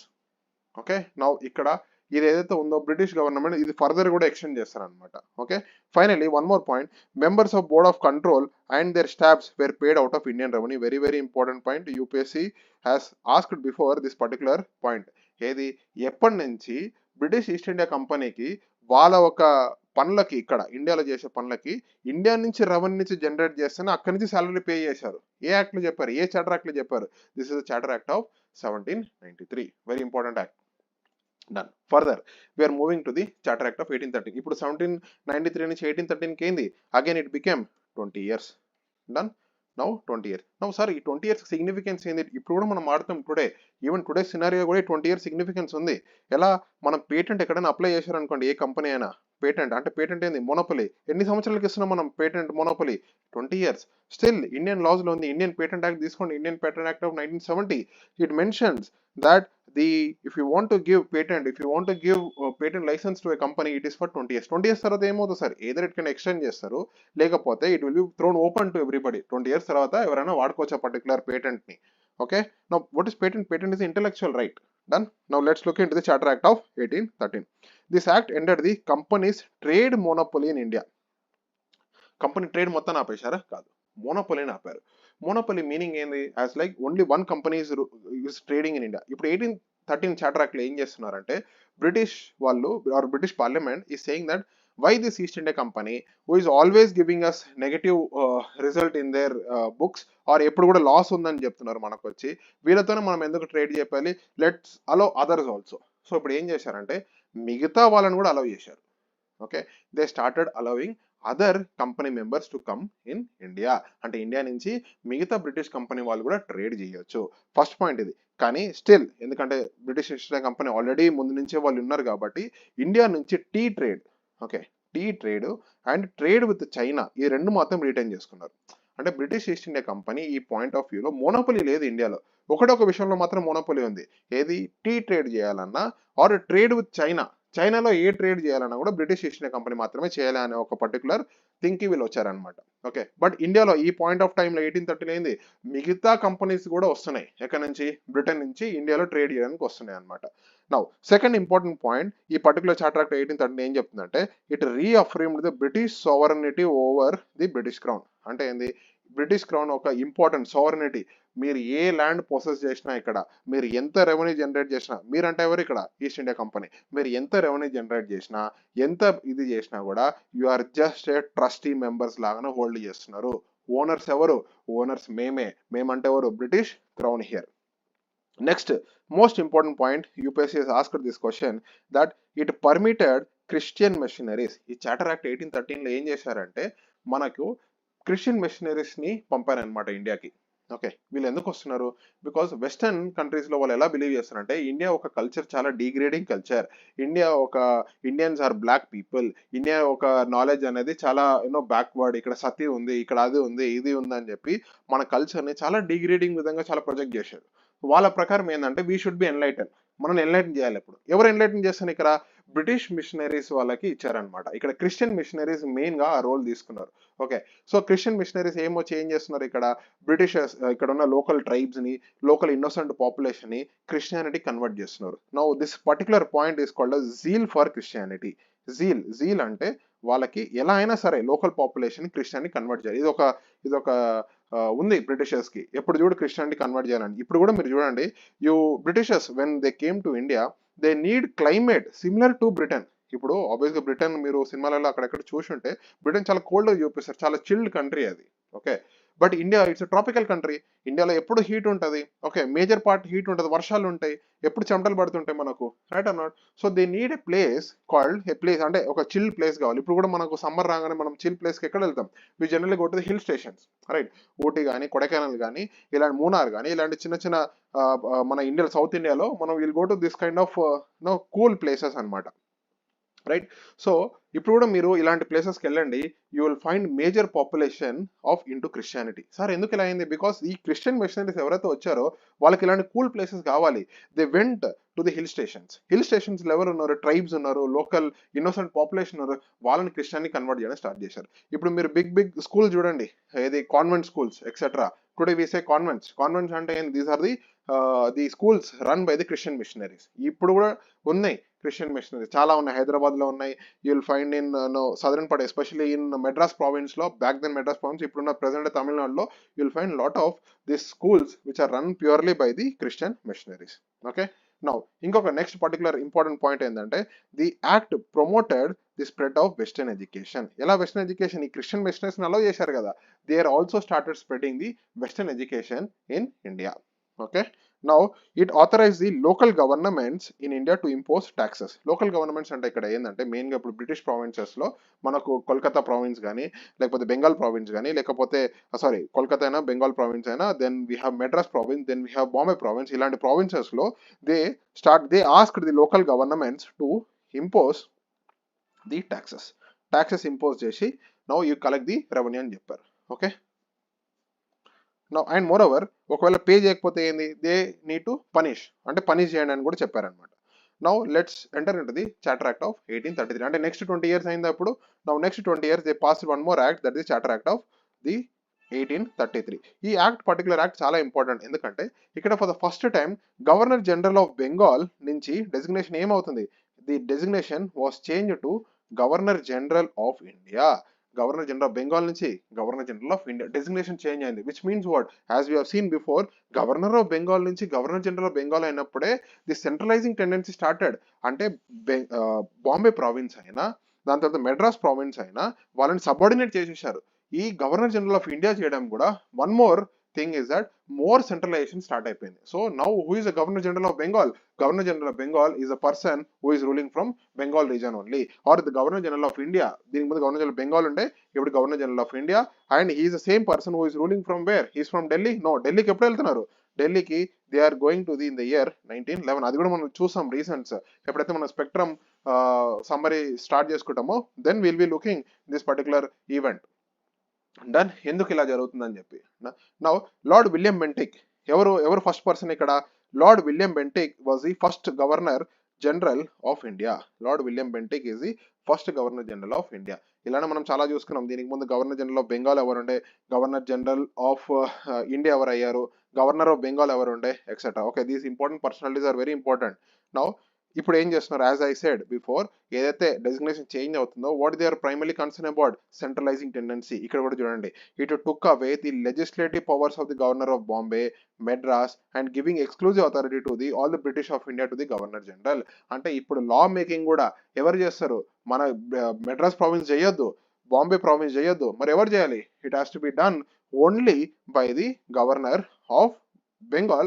Okay. Now ఇక్కడ ఇది ఏదైతే ఉందో British government ఇది further కూడా extend చేస్తారనమాట. Okay. Finally one more point, members of board of control and their staffs were paid out of Indian revenue. Very very important point, UPSC has asked before this particular point. ఏది, ఎప్పటి నుంచి British East India కంపెనీకి వాళ్ళ ఒక పనులకి, ఇక్కడ ఇండియాలో చేసే పనులకి ఇండియా నుంచి రెవెన్యూ నుంచి జనరేట్ చేస్తేనే అక్కడి నుంచి సాలరీ పే చేశారు. ఏ యాక్ట్ లో చెప్పారు, ఏ చార్టర్ యాక్ట్ లో చెప్పారు, this is the charter act of 1793. Very important act. Done. Further, we are moving to the Charter Act of 1813. ఇప్పుడు 1793 నుంచి 1813 ఏంది, again it became 20 years. Done. Now 20 years. Now sir ఈ 20 years significance ఏంది, ఇప్పుడు కూడా మనం ఆడుతాం టుడే, ఈవెన్ టుడే సినారియో కూడా 20 years సిగ్నిఫికెన్స్ ఉంది. ఎలా, మనం పేటెంట్ ఎక్కడైనా అప్లై చేశారనుకోండి, ఏ కంపెనీ అయినా పేటెంట్ అంటే పేటెంట్ ఏంది, మోనోపొలీ. ఎన్ని సంవత్సరాలకి ఇస్తున్నాం మనం patent monopoly, 20 years. Still Indian loss లో ఉంది, ఇండియన్ పేటెంట్ యాక్ట్ తీసుకోండి, Indian patent act of 1970, it mentions that if you want to give patent license to a company, it is for 20 years. 20 years తర్వాత ఏమవుతుంది sir, either it can extend చేస్తారు, లేకపోతే it will be thrown open to everybody. 20 years తర్వాత ఎవరైనా వాడుకోవచ్చు ఆ particular patent ని. Okay. Now what is patent, patent is intellectual right. Done. Now let's look into the Charter Act of 1813. This act ended the company's trade monopoly in India. Company trade మొత్తం ఆపేశారా, కాదు, మోనోపొలీని ఆపారు. Monopoly meaning ఏంది, as like only one company is trading in India. ఇప్పుడు 1813 charter act లో ఏం చేస్తున్నారంటే బ్రిటిష్ వాళ్ళు or British parliament is saying that why this East India Company who is always giving us negative result in their books or ఎప్పుడు కూడా loss ఉందని చెప్తున్నారు మనకు వచ్చి, వీళ్ళతోనే మనం ఎందుకు ట్రేడ్ చేయాలి, let's allow others also. So ఇప్పుడు ఏం చేశారంటే మిగతా వాళ్ళని కూడా అలౌ చేశారు. Okay. They started allowing other company members to come in India. అంటే ఇండియా నుంచి మిగతా బ్రిటిష్ కంపెనీ వాళ్ళు కూడా ట్రేడ్ చేయొచ్చు. ఫస్ట్ పాయింట్ ఇది. కానీ స్టిల్ ఎందుకంటే British East India Company already ముందు నుంచే వాళ్ళు ఉన్నారు కాబట్టి ఇండియా నుంచి tea trade, okay, tea trade and trade with China, ఈ రెండు మాత్రం రిటైన్ చేసుకున్నారు. అంటే బ్రిటిష్ ఈస్ట్ ఇండియా కంపెనీ ఈ పాయింట్ ఆఫ్ వ్యూలో మోనోపొలీ లేదు ఇండియాలో, ఒకటొక విషయంలో మాత్రం మోనోపొలీ ఉంది. ఏది, టీ ట్రేడ్ చేయాలన్నా ఆర్ ట్రేడ్ విత్ చైనా, చైనాలో ఏ ట్రేడ్ చేయాలన్నా కూడా బ్రిటిష్ ఈస్ట్ ఇండియా కంపెనీ మాత్రమే చేయాలి అనే ఒక పర్టికులర్ థింక్కి వీళ్ళు వచ్చారనమాట. ఓకే. బట్ ఇండియాలో ఈ పాయింట్ ఆఫ్ టైంలో 1813 అయింది, మిగతా కంపెనీస్ కూడా వస్తున్నాయి, ఎక్కడి నుంచి, బ్రిటన్ నుంచి ఇండియాలో ట్రేడ్ చేయడానికి వస్తున్నాయి అనమాట. నౌ సెకండ్ ఇంపార్టెంట్ పాయింట్, ఈ పర్టికులర్ చార్టర్ యాక్ట్ 1813 ఏం చెప్తుందంటే it reaffirmed the British sovereignty over the British crown. అంటే ఏంది, బ్రిటిష్ క్రౌన్ ఒక ఇంపార్టెంట్ సావరనిటీ, మీరు ఏ ల్యాండ్ పొసెస్ చేసినా, ఇక్కడ మీరు ఎంత రెవెన్యూ జనరేట్ చేసినా, మీరంటే ఎవరు ఇక్కడ ఈస్ట్ ఇండియా కంపెనీ, మీరు ఎంత రెవెన్యూ జనరేట్ చేసినా, ఎంత ఇది చేసినా కూడా you are just a trustee members లాగానే హోల్డ్ చేస్తున్నారు. ఓనర్స్ ఎవరు, ఓనర్స్ మేమంటే ఎవరు, British crown here. Next most important point, UPSC has asked this question that it permitted Christian missionaries. ఈ చార్టర్ యాక్ట్ 1813లో ఏం చేశారంటే మనకు క్రిస్టియన్ మిషనరీస్ ని పంపారనమాట ఇండియాకి. ఓకే. వీళ్ళు ఎందుకు వస్తున్నారు, బికాస్ వెస్టర్న్ కంట్రీస్ లో వాళ్ళు ఎలా బిలీవ్ చేస్తారంటే ఇండియా ఒక కల్చర్ చాలా degrading culture, Indians are black people, India ఒక నాలెడ్జ్ అనేది చాలా బ్యాక్వర్డ్, ఇక్కడ సతీ ఉంది, ఇక్కడ అది ఉంది, ఇది ఉంది అని చెప్పి మన కల్చర్ ని చాలా డిగ్రేడింగ్ విధంగా చాలా ప్రొజెక్ట్ చేశారు. వాళ్ళ ప్రకారం ఏంటంటే వీ షుడ్ బి ఎన్లైటన్, మనం ఎన్లైటన్ చేయాలి. ఇప్పుడు ఎవరు ఎన్లైటన్ చేస్తారు ఇక్కడ? బ్రిటిష్ మిషనరీస్ వాళ్ళకి ఇచ్చారనమాట. ఇక్కడ క్రిస్టియన్ మిషనరీస్ మెయిన్ గా ఆ రోల్ తీసుకున్నారు. ఓకే, సో క్రిస్టియన్ మిషనరీస్ ఏం చేస్తున్నారు ఇక్కడ? బ్రిటిషర్స్ ఇక్కడ ఉన్న లోకల్ ట్రైబ్స్ ని, లోకల్ ఇన్నోసెంట్ పాపులేషన్ ని క్రిస్టియానిటీ కన్వర్ట్ చేస్తున్నారు. Now this particular point is called zeal for Christianity. Zeal అంటే వాళ్ళకి ఎలా అయినా సరే లోకల్ పాపులేషన్ క్రిస్టియానిటీ కన్వర్ట్ చేయాలి. ఇది ఒక ఉంది బ్రిటిషర్స్ కి, ఎప్పుడు చూడు క్రిస్టియానిటీ కన్వర్ట్ చేయాలని. ఇప్పుడు కూడా మీరు చూడండి, you Britishers when they came to India they need climate similar to Britain. ఇప్పుడు ఆబ్వియస్గా బ్రిటన్ మీరు సినిమాలలో అక్కడెక్కడ చూసుంటే బ్రిటన్ చాలా కోల్డ్ గా చూపిస్తారు, చాలా చిల్డ్ కంట్రీ అది. Okay, but India it's tropical country. ఇండియాలో ఎప్పుడు హీట్ ఉంటుంది. ఓకే, మేజర్ పార్ట్ హీట్ ఉంటుంది, వర్షాలు ఉంటాయి, ఎప్పుడు చెమటలు పడుతుంటాయి మనకు, right or not? So they need a place called a place, అంటే ఒక చిల్ ప్లేస్ కావాలి. ఇప్పుడు కూడా మనకు సమ్మర్ రాగానే మనం చిల్ ప్లేస్కి ఎక్కడ వెళ్తాం? We generally go to the hill stations, right? Ooty కానీ, కొడైకెనాల్ కానీ, ఇలాంటి మూనార్ కానీ, ఇలాంటి చిన్న చిన్న మన ఇండియా సౌత్ ఇండియాలో మనం will go to this kind of cool places అన్నమాట, రైట్? సో ఇప్పుడు కూడా మీరు ఇలాంటి ప్లేసెస్కి వెళ్ళండి, you will find major population of into Christianity. Sir ఎందుకు ఇలా అయింది? బికాస్ ఈ క్రిస్టియన్ మిషనరీస్ ఎవరైతే వచ్చారో వాళ్ళకి ఇలాంటి కూల్ ప్లేసెస్ కావాలి. They went to the hill stations ఎవరు ఉన్నారు? ట్రైబ్స్ ఉన్నారు, లోకల్ ఇన్నోసెంట్ పాపులేషన్ ఉన్నారు, వాళ్ళని క్రిస్టియానిటీ కన్వర్ట్ చేయడం స్టార్ట్ చేశారు. ఇప్పుడు మీరు బిగ్ స్కూల్ చూడండి, ఏది convent schools etcetera. Today we say convents అంటే these are the schools run by the Christian missionaries. ఇప్పుడు కూడా ఉన్నాయి క్రిస్టియన్ మిషనరీస్, చాలా ఉన్నాయి. హైదరాబాద్ లో ఉన్నాయి. You will find in southern part, especially in Madras province లో, బ్యాక్ దెన్ మెడ్రాస్ ప్రావిన్స్, ఇప్పుడున్న ప్రెసెంట్ తమిళనాడులో you will find lot of this schools which are run purely by the Christian missionaries. Okay, now ఇంకొక next particular important point ఏంటంటే the act promoted the spread of western education. ఎలా western education? ఈ Christian missionaries allow చేశారు కదా, they are also started spreading the western education in India. Okay, now it authorise the local governments in India to impose taxes. Local governments అంటే ఇక్కడ ఏంటంటే మెయిన్గా ఇప్పుడు British provinces లో మనకు కోల్కతా ప్రావిన్స్ కానీ, లేకపోతే బెంగాల్ ప్రావిన్స్ కానీ, లేకపోతే సారీ కోల్కతా అయినా బెంగాల్ ప్రావిన్స్ అయినా, then we have Madras province, then we have Bombay province. ఇలాంటి ప్రావిన్సెస్ లో they asked the local governments to impose the taxes impose చేసి now you collect the revenue అని చెప్పారు. Okay, now and moreover ఒకవేళ pay చేయకపోతే ఏంది? They need to punish చేయండి అని కూడా చెప్పారనమాట. Now let's enter into the charter act of 1833. అంటే నెక్స్ట్ 20 years అయింది అప్పుడు. Now next 20 years they pass one more act, that the charter act of the 1833. ఈ పర్టికులర్ యాక్ట్ చాలా ఇంపార్టెంట్, ఎందుకంటే ఇక్కడ for the first time governor general of Bengal నుంచి designation ఏమవుతుంది? The designation was change to governor general of India. Governor general of Bengal నుంచి governor general of India designation change అయింది. Which means what? As we have seen before, governor of Bengal నుంచి governor general of Bengal అయినప్పుడే the సెంట్రలైజింగ్ tendency started. అంటే Bombay province అయినా, దాని తర్వాత Madras province అయినా వాళ్ళని సబార్డినేట్ చేసేసారు. ఈ గవర్నర్ జనరల్ ఆఫ్ ఇండియా చేయడం కూడా one more thing is that more centralisation start అయిపోయింది. So now who is the governor general of Bengal? Governor general of Bengal is a person who is ruling from Bengal region only. Or the governor general of India, దీనికి ముందు governor general Bengal ఉండే, ఇప్పుడు governor general of India, and he is the same person who is ruling from where? He's from Delhi. No, ఢిల్లీకి ఎప్పుడు వెళ్తున్నారు? ఢిల్లీకి they are going to the in the year 1911. అది కూడా మనం చూసాం రీసెంట్స్, ఎప్పుడైతే మనం స్పెక్ట్రమ్ సమ్మరీ స్టార్ట్ చేసుకుంటామో then will be looking this particular event. Done, ఎందుకు ఇలా జరుగుతుందని చెప్పి. నౌ లార్డ్ విలియం బెంటిక్, ఎవరు ఫస్ట్ పర్సన్ ఇక్కడ? Lord William Bentinck was the first governor general of India. Lord William Bentinck is the first governor general of India. ఇలానే మనం చాలా చూసుకున్నాం. దీనికి ముందు గవర్నర్ జనరల్ ఆఫ్ బెంగాల్ ఎవరుండే, గవర్నర్ జనరల్ ఆఫ్ ఇండియా ఎవరు అయ్యారు, గవర్నర్ ఆఫ్ బెంగాల్ ఎవరుండే, etcetera. Okay, these important personalities are very important. Now ఇప్పుడు ఏం చేస్తున్నారు? యాజ్ ఐ సెడ్ బిఫోర్, ఏదైతే డెసిగ్నేషన్ చేంజ్ అవుతుందో what they are primary concern about? Centralising tendency. ఇక్కడ కూడా చూడండి, it took away the legislative powers of the governor of Bombay, Madras, and giving exclusive authority to the all the British of India to the governor general. అంటే ఇప్పుడు లా making కూడా ఎవరు చేస్తారు? మన Madras province చేయొద్దు, బాంబే ప్రావిన్స్ చేయొద్దు, మరి ఎవరు చేయాలి? It has to be done only by the governor of Bengal.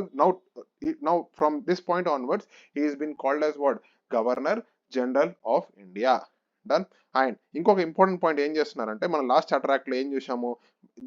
Now from this point onwards, he has been called as what? Governor General of India. Done. And ఇంకొక ఇంపార్టెంట్ పాయింట్ ఏం చేస్తున్నారంటే, మనం last charter act లో ఏం చూసాము?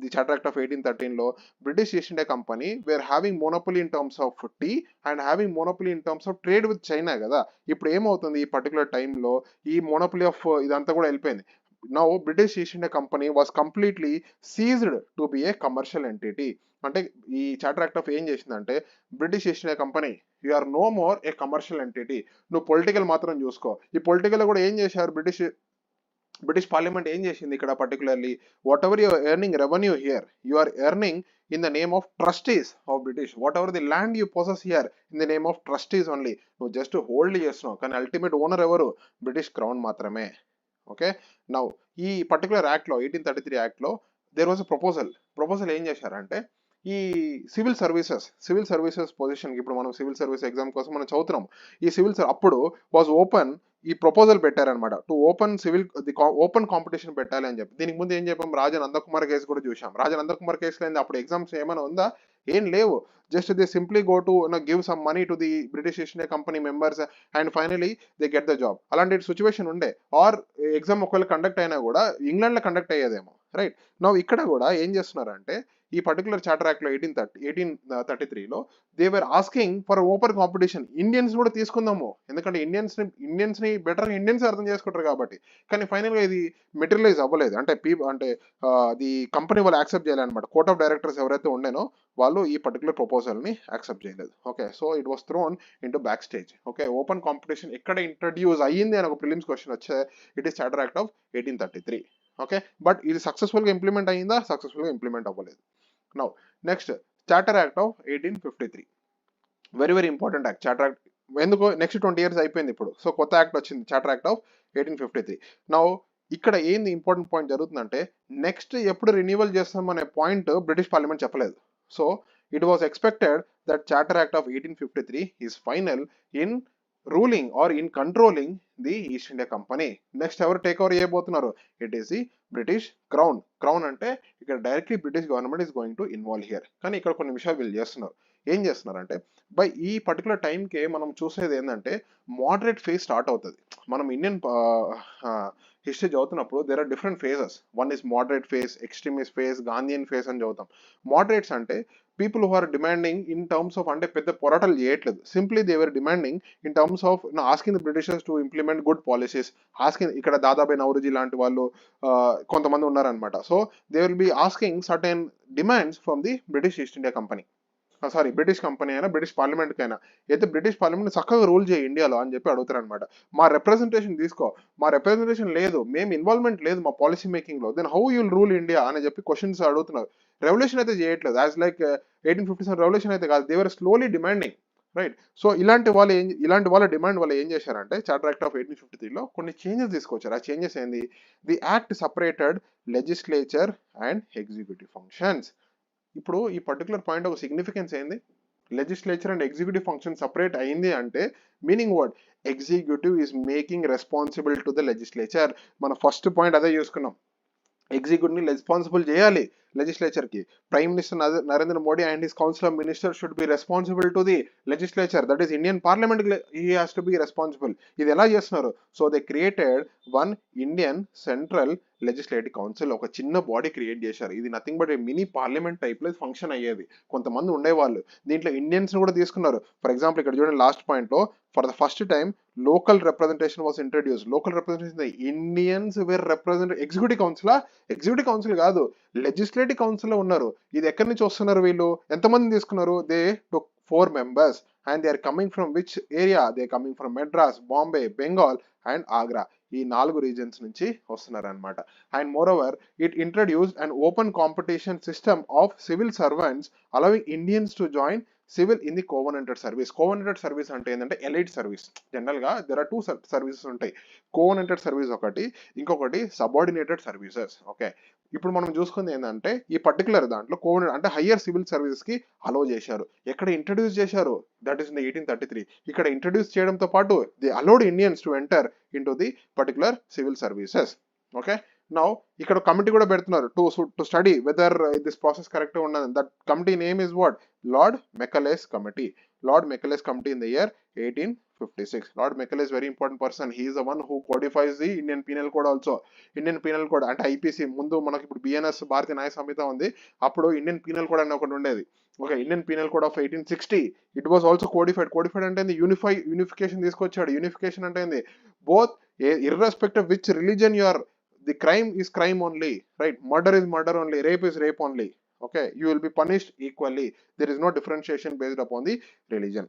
The charter act of 1813 లో British East India Company were having monopoly in terms of tea and having monopoly in terms of trade with China కదా. ఇప్పుడు ఏమవుతుంది? ఈ పర్టికులర్ టైంలో ఈ మోనోపలీ ఆఫ్ ఇదంతా కూడా వెళ్ళిపోయింది. now British East India Company was completely ceased to be a commercial entity. అంటే ఈ చార్టర్ యాక్ట్ ఆఫ్ ఏం చేసిందంటే, British East India Company you are no more a commercial entity, నువ్వు పొలిటికల్ మాత్రం చూసుకో. ఈ పొలిటికల్ కూడా ఏం చేశారు, బ్రిటిష్ పార్లమెంట్ ఏం చేసింది ఇక్కడ particularly, whatever your earning revenue here you are earning in the name of trustees of British, whatever the land you possess here in the name of trustees only. నువ్వు just hold చేస్తున్నావు, కానీ ultimate owner ఎవరు, British crown మాత్రమే. Okay, now ఈ particular యాక్ట్లో 1833 యాక్ట్లో there was a proposal ఏం చేశారంటే, ఈ సివిల్ సర్వీసెస్ పొజిషన్కి, ఇప్పుడు మనం సివిల్ సర్వీస్ ఎగ్జామ్ కోసం మనం చదువుతున్నాం, ఈ అప్పుడు వాజ్ ఓపెన్, ఈ ప్రపోజల్ పెట్టారనమాట టు ఓపెన్ ఓపెన్ కాంపిటీషన్ పెట్టాలి అని చెప్పి. దీనికి ముందు ఏం చెప్పాం, రాజా నందకుమార్ కేసు కూడా చూసాం. రాజా నందకుమార్ కేసులో ఏంది, అప్పుడు ఎగ్జామ్స్ ఏమైనా ఉందా, ఏం లేవు. Just they simply go to give some money to the British East India Company members and finally they get the job. అలాంటి సిచ్యువేషన్ ఉండే. ఆర్ ఎగ్జామ్ ఒకవేళ కండక్ట్ అయినా కూడా ఇంగ్లాండ్లో కండక్ట్ అయ్యేదేమో, రైట్. నౌ ఇక్కడ కూడా ఏం చేస్తున్నారంటే, ఈ పర్టికులర్ చార్టర్ యాక్ట్లో 1833లో they were asking for open competition. Indians కూడా తీసుకుందాము, ఎందుకంటే ఇండియన్స్ ని బెటర్ ఇండియన్స్ అర్థం చేసుకుంటారు కాబట్టి. కానీ ఫైనల్ గా ఇది మెటీరియలైజ్ అవ్వలేదు. అంటే ది కంపెనీ వాళ్ళు యాక్సెప్ట్ చేయాలన్నమాట. కోర్ట్ ఆఫ్ డైరెక్టర్స్ ఎవరైతే ఉండేనో వాళ్ళు ఈ పర్టికులర్ ప్రపోజల్ ని యాక్సెప్ట్ చేయలేదు. Okay, so it was thrown into back stage. Okay, open competition ఎక్కడ ఇంట్రడ్యూస్ అయ్యింది అని ఒక ప్రిలిమ్స్ క్వశ్చన్ వచ్చే, it is charter act of 1833. Okay, but ఇది సక్సెస్ఫుల్ గా ఇంప్లిమెంట్ అయ్యిందా, సక్సెస్ఫుల్ గా ఇంప్లిమెంట్ అవ్వలేదు. Now next charter act of 1853, very important act. Charter act ఎందుకు, నెక్స్ట్ 20 years అయిపోయింది ఇప్పుడు, సో కొత్త యాక్ట్ వచ్చింది, చార్టర్ యాక్ట్ ఆఫ్ 1853. నౌ ఇక్కడ ఏంది ఇంపార్టెంట్ పాయింట్ జరుగుతుందంటే, నెక్స్ట్ ఎప్పుడు రెన్యూవల్ చేస్తాం అనే పాయింట్ బ్రిటిష్ పార్లమెంట్ చెప్పలేదు. So it was expected that charter act of 1853 is final in ruling or in controlling the East India Company. Next ఎవరు take over చేయబోతున్నారు, it is the British crown అంటే ఇక్కడ directly British government is going to involve here. కానీ ఇక్కడ కొన్ని విషయాలు వీళ్ళు చేస్తున్నారు. ఏం చేస్తున్నారంటే, బై ఈ పర్టికులర్ టైంకే మనం చూసేది ఏంటంటే, మోడరేట్ ఫేజ్ స్టార్ట్ అవుతుంది. మనం ఇండియన్ హిస్టరీ చదువుతున్నప్పుడు there are different phases. One is moderate phase, extremist phase, Gandhian phase అని చదువుతాం. మోడరేట్స్ అంటే people who are demanding in terms of, అంటే పెద్ద పోరాటాలు చేయట్లేదు, simply they were demanding in terms of asking the Britishers to implement good policies. Asking, ఇక్కడ దాదాబాయి నౌరోజీ లాంటి వాళ్ళు కొంతమంది ఉన్నారనమాట. So they will be asking certain demands from the British East India Company, British company అయినా బ్రిటిష్ పార్లమెంట్ కైనా, అయితే British parliament చక్కగా rule చేయి ఇండియాలో అని చెప్పి అడుగుతారు అనమాట. మా రిప్రజెంటేషన్ తీసుకో, మా రిప్రజెంటేషన్ లేదు, మేము ఇన్వాల్వ్మెంట్ లేదు మా పాలసీ మేకింగ్ లో, then how you'll rule India అని చెప్పి క్వశ్చన్స్ అడుగుతున్నారు. రెవల్యూషన్ అయితే చేయట్లేదు, యాజ్ లైక్ 1857 రెవల్యూషన్ అయితే కాదు, దేవర్ స్లోలీ డిమాండింగ్, రైట్. సో ఇలాంటి వాళ్ళ డిమాండ్ వల్ల ఏం చేశారంటే, చార్టర్ యాక్ట్ ఆఫ్ 1853లో కొన్ని చేంజెస్ తీసుకొచ్చారు. ఆ చేంజెస్ ఏంది, the act separated legislature and executive functions. ఇప్పుడు ఈ పర్టికులర్ పాయింట్ ఒక సిగ్నిఫికెన్స్ ఏంది, legislature and executive function separate అయింది అంటే meaning word, executive is making responsible to the legislature. మన ఫస్ట్ పాయింట్ అదే చూసుకున్నాం, ఎగ్జిక్యూటివ్ ని రెస్పాన్సిబుల్ చేయాలి లెజిస్లేచర్ కి. Prime minister Narendra Modi and his council of minister should be responsible to the legislature, that is Indian parliament, he has to be responsible. ఇది ఎలా చేస్తున్నారు, so they created one Indian central legislative council, ఒక చిన్న body create చేశారు. ఇది nothing but mini parliament type లో function అయ్యేది. కొంతమంది ఉండేవాళ్ళు, దీంట్లో ఇండియన్స్ కూడా తీసుకున్నారు. ఫర్ ఎగ్జాంపుల్ ఇక్కడ చూడండి, లాస్ట్ పాయింట్ లో for the first time local representation was introduce. Local representation, Indians were represent, executive council కాదు, లెజిస్లేటివ్ కౌన్సిల్ లో ఉన్నారు. ఇది ఎక్కడి నుంచి వస్తున్నారు వీళ్ళు, ఎంతమంది తీసుకున్నారు, they took 4 members and they are coming from which area, they are coming from Madras, Bombay, Bengal and Agra. ఈ 4 regions నుంచి వస్తున్నారు అనమాట. And moreover it introduced and open competition system of civil servants allowing Indians to join civil in the covenanted service. Covenanted service అంటే ఏంటంటే elite service. General గా there are 2 services ఉంటాయి, covenanted service ఒకటి, ఇంకొకటి subordinated services. Okay, ఇప్పుడు మనం చూసుకుంది ఏంటంటే, ఈ పర్టికులర్ దాంట్లో కోవనెంట్ అంటే హయ్యర్ సివిల్ సర్వీసెస్ కి అలో చేశారు. ఎక్కడ ఇంట్రడ్యూస్ చేశారు, దట్ ఈస్ ఇన్ 1833. ఇక్కడ ఇంట్రడ్యూస్ చేయడంతో పాటు the allowed Indians to enter into the particular civil services. Okay, now ఇక్కడ కమిటీ కూడా పెడుతున్నారు to study whether this process correct ఉన్నది. That committee name is what, Lord Macaulay's committee. Lord Macaulay Committee in the year 1856. Lord Macaulay is very important person. He is the one who codifies the Indian Penal Code also. Indian Penal Code అంటే IPC ముందు మనకి ఇప్పుడు BNS భారతీయ న్యాయ సంహిత ఉంది, అప్పుడు Indian penal code అని ఒకటి ఉండేది. Okay, Indian penal code of 1860 it was also codified అంటే యూనిఫికేషన్ తీసుకొచ్చాడు. యూనిఫికేషన్ అంటే both irrespective which religion you are the crime is crime only, right? Murder is murder only, rape is rape only. Okay, you will be punished equally. There is no differentiation based upon the religion.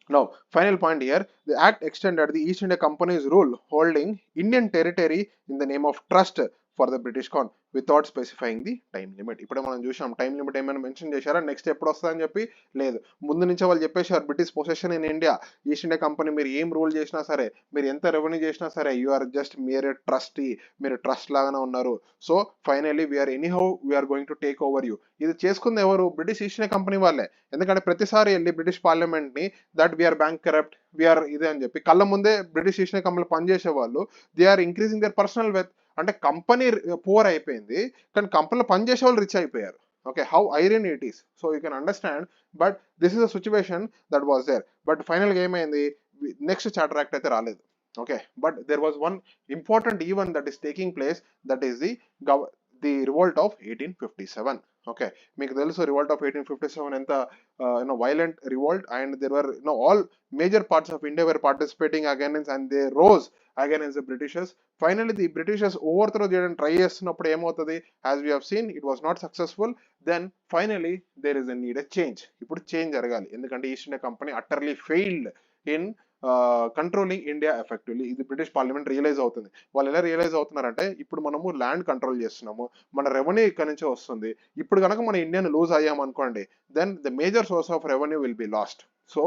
Now, final point here, the act extended the East India Company's rule holding Indian territory in the name of trust for the British Crown without specifying the time limit. ఇప్పుడే మనం చూసాం time limit ఏమైనా mention చేశారా, next ఎప్పుడు వస్తుందని చెప్పి లేదు, ముందు నుంచి వాళ్ళు చెప్పేశారు British possession in India, east India company మీరు ఏం రూల్ చేసినా సరే, మీరు ఎంత రెవెన్యూ చేసినా సరే, యు ఆర్ జస్ట్ మీరే ట్రస్టీ, మీరు ట్రస్ట్ లాగానే ఉన్నారు. So finally we are anyhow we are going to take over you. ఇది చేసుకుంది ఎవరు? బ్రిటిష్ ఈస్ట్ ఇండియా కంపెనీ వాళ్ళే. ఎందుకంటే ప్రతిసారి వెళ్ళి బ్రిటిష్ పార్లమెంట్ ని that we are bankrupt, we are ఇదే అని చెప్పి కళ్ళ ముందే బ్రిటిష్ ఈస్ట్ ఇండియా కంపెనీ పనిచేసే వాళ్ళు they are increasing their personal wealth. అంటే కంపెనీ పూర్ అయిపోయింది కానీ కంపెనీలో పనిచేసే వాళ్ళు రిచ్ అయిపోయారు. Okay, how ironic it is. So you can understand, but this is a situation that was there. But ఫైనల్గా ఏమైంది, నెక్స్ట్ చార్టర్ యాక్ట్ అయితే రాలేదు. Okay, but there was one important event that is taking place, that is the revolt of 1857. ఓకే, మీకు తెలుసు revolt of 1857 ఎంత violent revolt, and there were all major parts of India were participating against, and they rose against the Britishers. Finally the Britishers overthrow చేయడం try చేస్తున్నప్పుడు ఏమవుతుంది, as we have seen it was not successful. Then finally there is a need a change. ఇప్పుడు change జరగాలి, ఎందుకంటే east India company utterly failed in controlling India effectively. ఇది British parliament realise అవుతుంది. వాళ్ళు ఎలా రియలైజ్ అవుతున్నారంటే, ఇప్పుడు మనము ల్యాండ్ కంట్రోల్ చేస్తున్నాము, మన రెవెన్యూ ఇక్కడ నుంచే వస్తుంది, ఇప్పుడు కనుక మన ఇండియాని లూజ్ అయ్యామనుకోండి, then the major source of revenue will be lost. So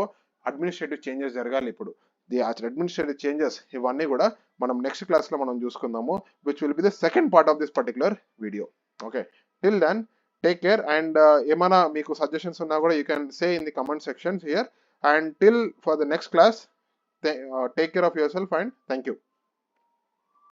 administrative changes జరగాలి ఇప్పుడు. ది అడ్మినిస్ట్రేటివ్ చేంజెస్ ఇవన్నీ కూడా మనం నెక్స్ట్ క్లాస్లో మనం చూసుకుందాము, which will be the second part of this particular video. Okay, till then take care, and ఏమైనా మీకు సజెషన్స్ ఉన్నా కూడా you can say in the comment sections here. And till for the next class, take care of yourself and thank you.